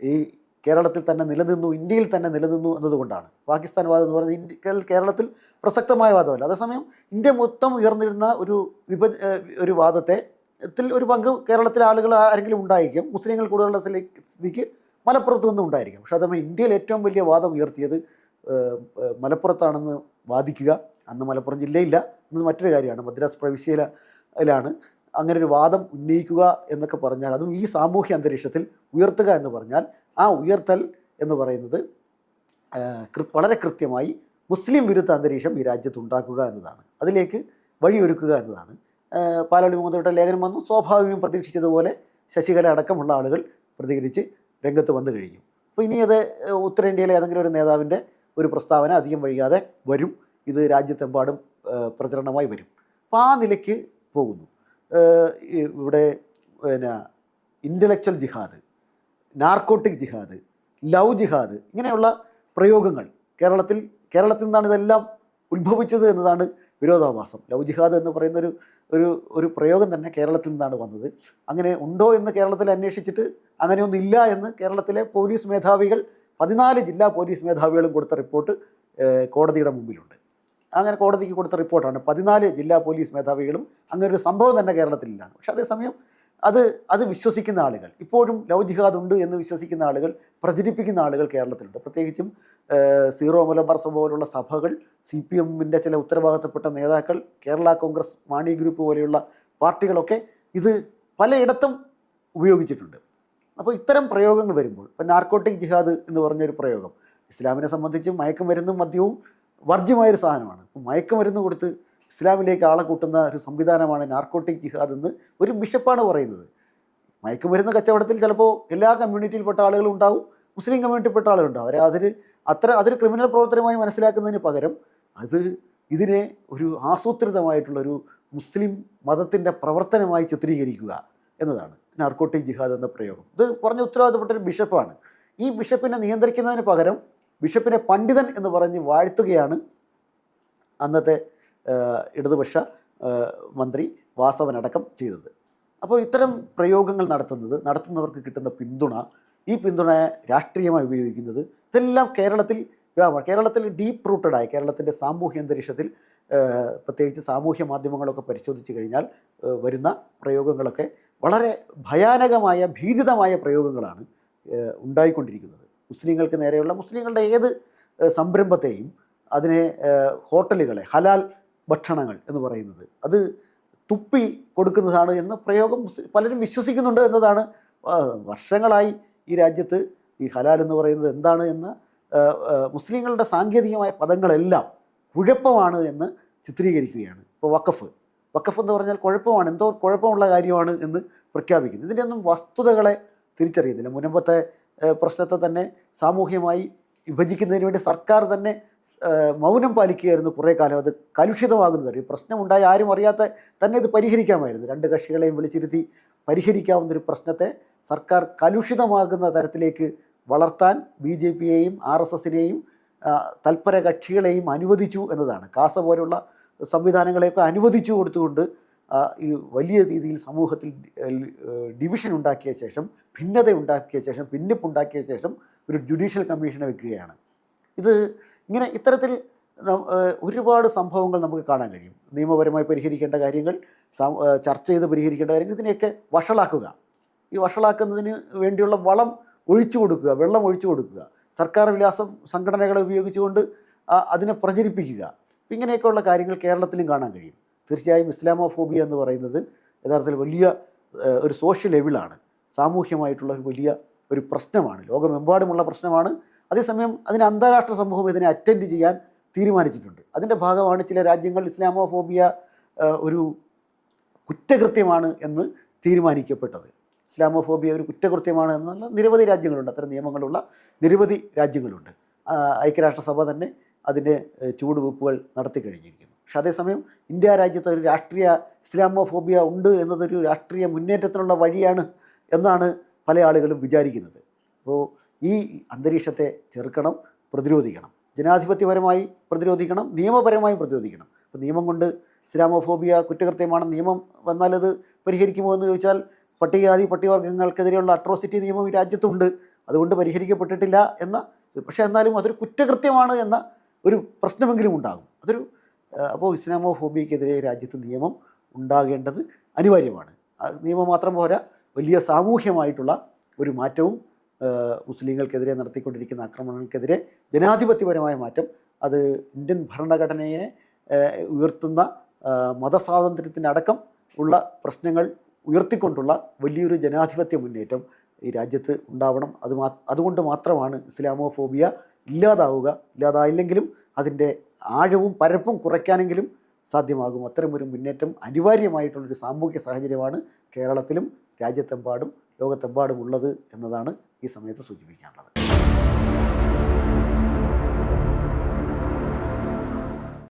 ഈ കേരളത്തിൽ തന്നെ നിലനിന്നു, ഇന്ത്യയിൽ തന്നെ നിലനിന്നു എന്നതുകൊണ്ടാണ്. പാകിസ്ഥാൻ വാദം എന്ന് പറയുന്നത് കേരളത്തിൽ പ്രസക്തമായ വാദമല്ല. അതേസമയം ഇന്ത്യ മൊത്തം ഉയർന്നിരുന്ന ഒരു വാദത്തെ ഒരു പങ്ക് കേരളത്തിലെ ആളുകൾ ആരെങ്കിലും ഉണ്ടായിരിക്കും. മുസ്ലിങ്ങൾ കൂടുതലുള്ള സ്ഥിതിക്ക് മലപ്പുറത്ത് നിന്നും ഉണ്ടായിരിക്കും. പക്ഷേ അതേസമയം ഇന്ത്യയിൽ ഏറ്റവും വലിയ വാദം ഉയർത്തിയത് മലപ്പുറത്താണെന്ന് വാദിക്കുക. അന്ന് മലപ്പുറം ജില്ലയില്ല എന്നത് മറ്റൊരു കാര്യമാണ്. മദ്രാസ് പ്രവിശ്യയിലാണ് അങ്ങനെ ഒരു വാദം ഉന്നയിക്കുക എന്നൊക്കെ പറഞ്ഞാൽ, അതും ഈ സാമൂഹ്യ അന്തരീക്ഷത്തിൽ ഉയർത്തുക എന്ന് പറഞ്ഞാൽ, ആ ഉയർത്തൽ എന്ന് പറയുന്നത് വളരെ കൃത്യമായി മുസ്ലിം വിരുദ്ധ അന്തരീക്ഷം ഈ രാജ്യത്ത് ഉണ്ടാക്കുക എന്നതാണ്, അതിലേക്ക് വഴിയൊരുക്കുക എന്നതാണ്. പാലാളി മുഹമ്മദ് ലേഖനം വന്നു. സ്വാഭാവികം പ്രതീക്ഷിച്ചതുപോലെ ശശികല അടക്കമുള്ള ആളുകൾ പ്രതികരിച്ച് രംഗത്ത് വന്നു കഴിഞ്ഞു. അപ്പോൾ ഇനി അത് ഉത്തരേന്ത്യയിലെ ഏതെങ്കിലും ഒരു നേതാവിൻ്റെ ഒരു പ്രസ്താവന അധികം വൈകാതെ വരും. ഇത് രാജ്യത്തെമ്പാടും പ്രചരണമായി വരും. അപ്പോൾ ആ നിലയ്ക്ക് പോകുന്നു. ഇവിടെ ഇൻ്റലക്ച്വൽ ജിഹാദ്, നാർക്കോട്ടിക് ജിഹാദ്, ലവ് ജിഹാദ്, ഇങ്ങനെയുള്ള പ്രയോഗങ്ങൾ കേരളത്തിൽ നിന്നാണ് ഇതെല്ലാം ഉത്ഭവിച്ചത് എന്നതാണ് വിരോധാഭാസം. ലവ് ജിഹാദ് എന്ന് പറയുന്ന ഒരു പ്രയോഗം തന്നെ കേരളത്തിൽ നിന്നാണ് വന്നത്. അങ്ങനെ ഉണ്ടോ എന്ന് കേരളത്തിൽ അന്വേഷിച്ചിട്ട് അങ്ങനെയൊന്നില്ല എന്ന് കേരളത്തിലെ പോലീസ് മേധാവികൾ, 14 ജില്ലാ പോലീസ് മേധാവികളും കൊടുത്ത റിപ്പോർട്ട് കോടതിയുടെ മുമ്പിലുണ്ട്. അങ്ങനെ കോടതിക്ക് കൊടുത്ത റിപ്പോർട്ടാണ് 14 ജില്ലാ പോലീസ് മേധാവികളും അങ്ങനെ ഒരു സംഭവം തന്നെ കേരളത്തിലില്ല. പക്ഷെ അതേസമയം അത് വിശ്വസിക്കുന്ന ആളുകൾ, ഇപ്പോഴും ലവ് ജിഹാദ് ഉണ്ട് എന്ന് വിശ്വസിക്കുന്ന ആളുകൾ, പ്രചരിപ്പിക്കുന്ന ആളുകൾ കേരളത്തിലുണ്ട്. പ്രത്യേകിച്ചും സീറോ മലബാർ സഭ പോലുള്ള സഭകൾ, CPM-ൻ്റെ ചില ഉത്തരവാദിത്തപ്പെട്ട നേതാക്കൾ, കേരള കോൺഗ്രസ്, മാണി ഗ്രൂപ്പ് പോലെയുള്ള പാർട്ടികളൊക്കെ ഇത് പലയിടത്തും ഉപയോഗിച്ചിട്ടുണ്ട്. അപ്പോൾ ഇത്തരം പ്രയോഗങ്ങൾ വരുമ്പോൾ, ഇപ്പം നാർക്കോട്ടിക് ജിഹാദ് എന്ന് പറഞ്ഞൊരു പ്രയോഗം ഇസ്ലാമിനെ സംബന്ധിച്ച് മയക്കുമരുന്നും മദ്യവും വർജ്യമായൊരു സാധനമാണ്. അപ്പം മയക്കുമരുന്ന് കൊടുത്ത് ഇസ്ലാമിലേക്ക് ആളെ കൂട്ടുന്ന ഒരു സംവിധാനമാണ് നാർക്കോട്ടിക് ജിഹാദ് എന്ന് ഒരു ബിഷപ്പാണ് പറയുന്നത്. മയക്കുമരുന്ന് കച്ചവടത്തിൽ ചിലപ്പോൾ എല്ലാ കമ്മ്യൂണിറ്റിയിൽപ്പെട്ട ആളുകളും ഉണ്ടാവും, മുസ്ലിം കമ്മ്യൂണിറ്റിയിൽപ്പെട്ട ആളുകളുണ്ടാവും. അതൊരു ക്രിമിനൽ പ്രവർത്തനമായി മനസ്സിലാക്കുന്നതിന് പകരം ഇതിനെ ഒരു ആസൂത്രിതമായിട്ടുള്ളൊരു മുസ്ലിം മതത്തിൻ്റെ പ്രവർത്തനമായി ചിത്രീകരിക്കുക എന്നതാണ് നാർക്കോട്ടിക് ജിഹാദ് എന്ന പ്രയോഗം. ഇത് പറഞ്ഞ ഉത്തരവാദിത്തപ്പെട്ടൊരു ബിഷപ്പാണ്. ഈ ബിഷപ്പിനെ നിയന്ത്രിക്കുന്നതിന് പകരം ബിഷപ്പിനെ പണ്ഡിതൻ എന്ന് പറഞ്ഞ് വാഴ്ത്തുകയാണ് അന്നത്തെ ഇടതുപക്ഷ മന്ത്രി വാസവനടക്കം ചെയ്തത്. അപ്പോൾ ഇത്തരം പ്രയോഗങ്ങൾ നടത്തുന്നവർക്ക് കിട്ടുന്ന പിന്തുണ, ഈ പിന്തുണയെ രാഷ്ട്രീയമായി ഉപയോഗിക്കുന്നത്, ഇതെല്ലാം കേരളത്തിൽ ഡീപ്പ് റൂട്ടഡായി കേരളത്തിൻ്റെ സാമൂഹ്യ അന്തരീക്ഷത്തിൽ, പ്രത്യേകിച്ച് സാമൂഹ്യ മാധ്യമങ്ങളൊക്കെ പരിശോധിച്ച് കഴിഞ്ഞാൽ വരുന്ന പ്രയോഗങ്ങളൊക്കെ വളരെ ഭയാനകമായ, ഭീതിതമായ പ്രയോഗങ്ങളാണ് ഉണ്ടായിക്കൊണ്ടിരിക്കുന്നത്. മുസ്ലിങ്ങൾക്ക് നേരെയുള്ള, മുസ്ലിങ്ങളുടെ ഏത് സംരംഭത്തെയും, അതിനെ ഹോട്ടലുകളെ, ഹലാൽ ഭക്ഷണങ്ങൾ എന്ന് പറയുന്നത് അത് തുപ്പി കൊടുക്കുന്നതാണ് എന്ന പ്രയോഗം പലരും വിശ്വസിക്കുന്നുണ്ട് എന്നതാണ്. വർഷങ്ങളായി ഈ രാജ്യത്ത് ഈ ഹലാൽ എന്ന് പറയുന്നത് എന്താണ് എന്ന് മുസ്ലിങ്ങളുടെ സാങ്കേതികമായ പദങ്ങളെല്ലാം കുഴപ്പമാണ് എന്ന് ചിത്രീകരിക്കുകയാണ്. ഇപ്പോൾ വഖഫ് എന്ന് പറഞ്ഞാൽ കുഴപ്പമാണ്, എന്തോ കുഴപ്പമുള്ള കാര്യമാണ് എന്ന് പ്രഖ്യാപിക്കുന്നു. ഇതിൻ്റെ ഒന്നും വസ്തുതകളെ തിരിച്ചറിയുന്നില്ല. മുൻപത്തെ പ്രശ്നത്തെ തന്നെ സാമൂഹ്യമായി വിഭജിക്കുന്നതിന് വേണ്ടി സർക്കാർ തന്നെ മൗനം പാലിക്കുകയായിരുന്നു കുറേ കാലം. അത് കലുഷിതമാകുന്നത്, ഈ പ്രശ്നമുണ്ടായി ആരും അറിയാത്ത തന്നെ ഇത് പരിഹരിക്കാമായിരുന്നു. രണ്ട് കക്ഷികളെയും വിളിച്ചിരുത്തി പരിഹരിക്കാവുന്നൊരു പ്രശ്നത്തെ സർക്കാർ കലുഷിതമാകുന്ന തരത്തിലേക്ക് വളർത്താൻ BJP-യെയും RSS-നെയും തൽപര കക്ഷികളെയും അനുവദിച്ചു എന്നതാണ്. കാസ പോലുള്ള സംവിധാനങ്ങളെയൊക്കെ അനുവദിച്ചു കൊടുത്തുകൊണ്ട് ഈ വലിയ രീതിയിൽ സമൂഹത്തിൽ ഡിവിഷൻ ഉണ്ടാക്കിയ ശേഷം, ഭിന്നത ഉണ്ടാക്കിയ ശേഷം, ഭിന്നിപ്പുണ്ടാക്കിയ ശേഷം ഒരു ജുഡീഷ്യൽ കമ്മീഷനെ വെക്കുകയാണ്. ഇത്തരത്തിൽ ഒരുപാട് സംഭവങ്ങൾ നമുക്ക് കാണാൻ കഴിയും. നിയമപരമായി പരിഹരിക്കേണ്ട കാര്യങ്ങൾ, ചർച്ച ചെയ്ത് പരിഹരിക്കേണ്ട കാര്യങ്ങൾ, ഇതിനെയൊക്കെ വഷളാക്കുക. ഈ വഷളാക്കുന്നതിന് വേണ്ടിയുള്ള വെള്ളം ഒഴിച്ചു കൊടുക്കുക, സർക്കാർ വിലാസം സംഘടനകളെ ഉപയോഗിച്ചുകൊണ്ട് അതിനെ പ്രചരിപ്പിക്കുക. ഇങ്ങനെയൊക്കെയുള്ള കാര്യങ്ങൾ കേരളത്തിലും കാണാൻ കഴിയും. തീർച്ചയായും ഇസ്ലാമോഫോബിയ എന്ന് പറയുന്നത് യഥാർത്ഥത്തിൽ വലിയ ഒരു സോഷ്യൽ എവിളാണ്, സാമൂഹ്യമായിട്ടുള്ള ഒരു വലിയ ഒരു പ്രശ്നമാണ്, ലോകമെമ്പാടുമുള്ള പ്രശ്നമാണ്. അതേസമയം അതിന് അന്താരാഷ്ട്ര സമൂഹം ഇതിനെ അറ്റൻഡ് ചെയ്യാൻ തീരുമാനിച്ചിട്ടുണ്ട്. അതിൻ്റെ ഭാഗമാണ് ചില രാജ്യങ്ങൾ ഇസ്ലാമോഫോബിയ ഒരു കുറ്റകൃത്യമാണ് എന്ന് തീരുമാനിക്കപ്പെട്ടത്. ഇസ്ലാമോഫോബിയ ഒരു കുറ്റകൃത്യമാണ് എന്നുള്ള നിരവധി രാജ്യങ്ങളുണ്ട്, അത്തരം നിയമങ്ങളുള്ള നിരവധി രാജ്യങ്ങളുണ്ട്. ഐക്യരാഷ്ട്രസഭ തന്നെ അതിൻ്റെ ചുവടുവെപ്പുകൾ നടത്തി കഴിഞ്ഞിരിക്കുന്നു. പക്ഷെ അതേസമയം ഇന്ത്യ രാജ്യത്ത് ഒരു രാഷ്ട്രീയ ഇസ്ലാമോഫോബിയ ഉണ്ട് എന്നതൊരു രാഷ്ട്രീയ മുന്നേറ്റത്തിനുള്ള വഴിയാണ് എന്നാണ് പല ആളുകളും വിചാരിക്കുന്നത്. അപ്പോൾ ഈ അന്തരീക്ഷത്തെ ചെറുക്കണം, പ്രതിരോധിക്കണം. ജനാധിപത്യപരമായി പ്രതിരോധിക്കണം, നിയമപരമായും പ്രതിരോധിക്കണം. അപ്പോൾ നിയമം കൊണ്ട് ഇസ്ലാമോഫോബിയ കുറ്റകൃത്യമാണ്, നിയമം വന്നാൽ അത് പരിഹരിക്കുമോ എന്ന് ചോദിച്ചാൽ പട്ടികജാതി പട്ടികവർഗ്ഗങ്ങൾക്കെതിരെയുള്ള അട്രോസിറ്റി നിയമം ഈ രാജ്യത്തുണ്ട്, അതുകൊണ്ട് പരിഹരിക്കപ്പെട്ടിട്ടില്ല എന്ന, പക്ഷേ എന്നാലും അതൊരു കുറ്റകൃത്യമാണ് എന്ന ഒരു പ്രശ്നമെങ്കിലും ഉണ്ടാകും. അപ്പോൾ ഇസ്ലാമോഫോബിയക്കെതിരെ രാജ്യത്ത് നിയമം ഉണ്ടാകേണ്ടത് അനിവാര്യമാണ്. നിയമം മാത്രം പോരാ, വലിയ സാമൂഹ്യമായിട്ടുള്ള ഒരു മാറ്റവും മുസ്ലിങ്ങൾക്കെതിരെ നടത്തിക്കൊണ്ടിരിക്കുന്ന ആക്രമണങ്ങൾക്കെതിരെ ജനാധിപത്യപരമായ മാറ്റം, അത് ഇന്ത്യൻ ഭരണഘടനയെ ഉയർത്തുന്ന മതസ്വാതന്ത്ര്യത്തിനടക്കം ഉള്ള പ്രശ്നങ്ങൾ ഉയർത്തിക്കൊണ്ടുള്ള വലിയൊരു ജനാധിപത്യ മുന്നേറ്റം ഈ രാജ്യത്ത് ഉണ്ടാവണം. അതുകൊണ്ട് മാത്രമാണ് ഇസ്ലാമോഫോബിയ ഇല്ലാതാവുക. ഇല്ലാതായില്ലെങ്കിലും അതിൻ്റെ ആഴവും പരപ്പും കുറയ്ക്കാനെങ്കിലും സാധ്യമാകും. അത്തരമൊരു മുന്നേറ്റം അനിവാര്യമായിട്ടുള്ളൊരു സാമൂഹ്യ സാഹചര്യമാണ് കേരളത്തിലും രാജ്യത്തെമ്പാടും ലോകത്തെമ്പാടും ഉള്ളത് എന്നതാണ് ഈ സമയത്ത് സൂചിപ്പിക്കാനുള്ളത്.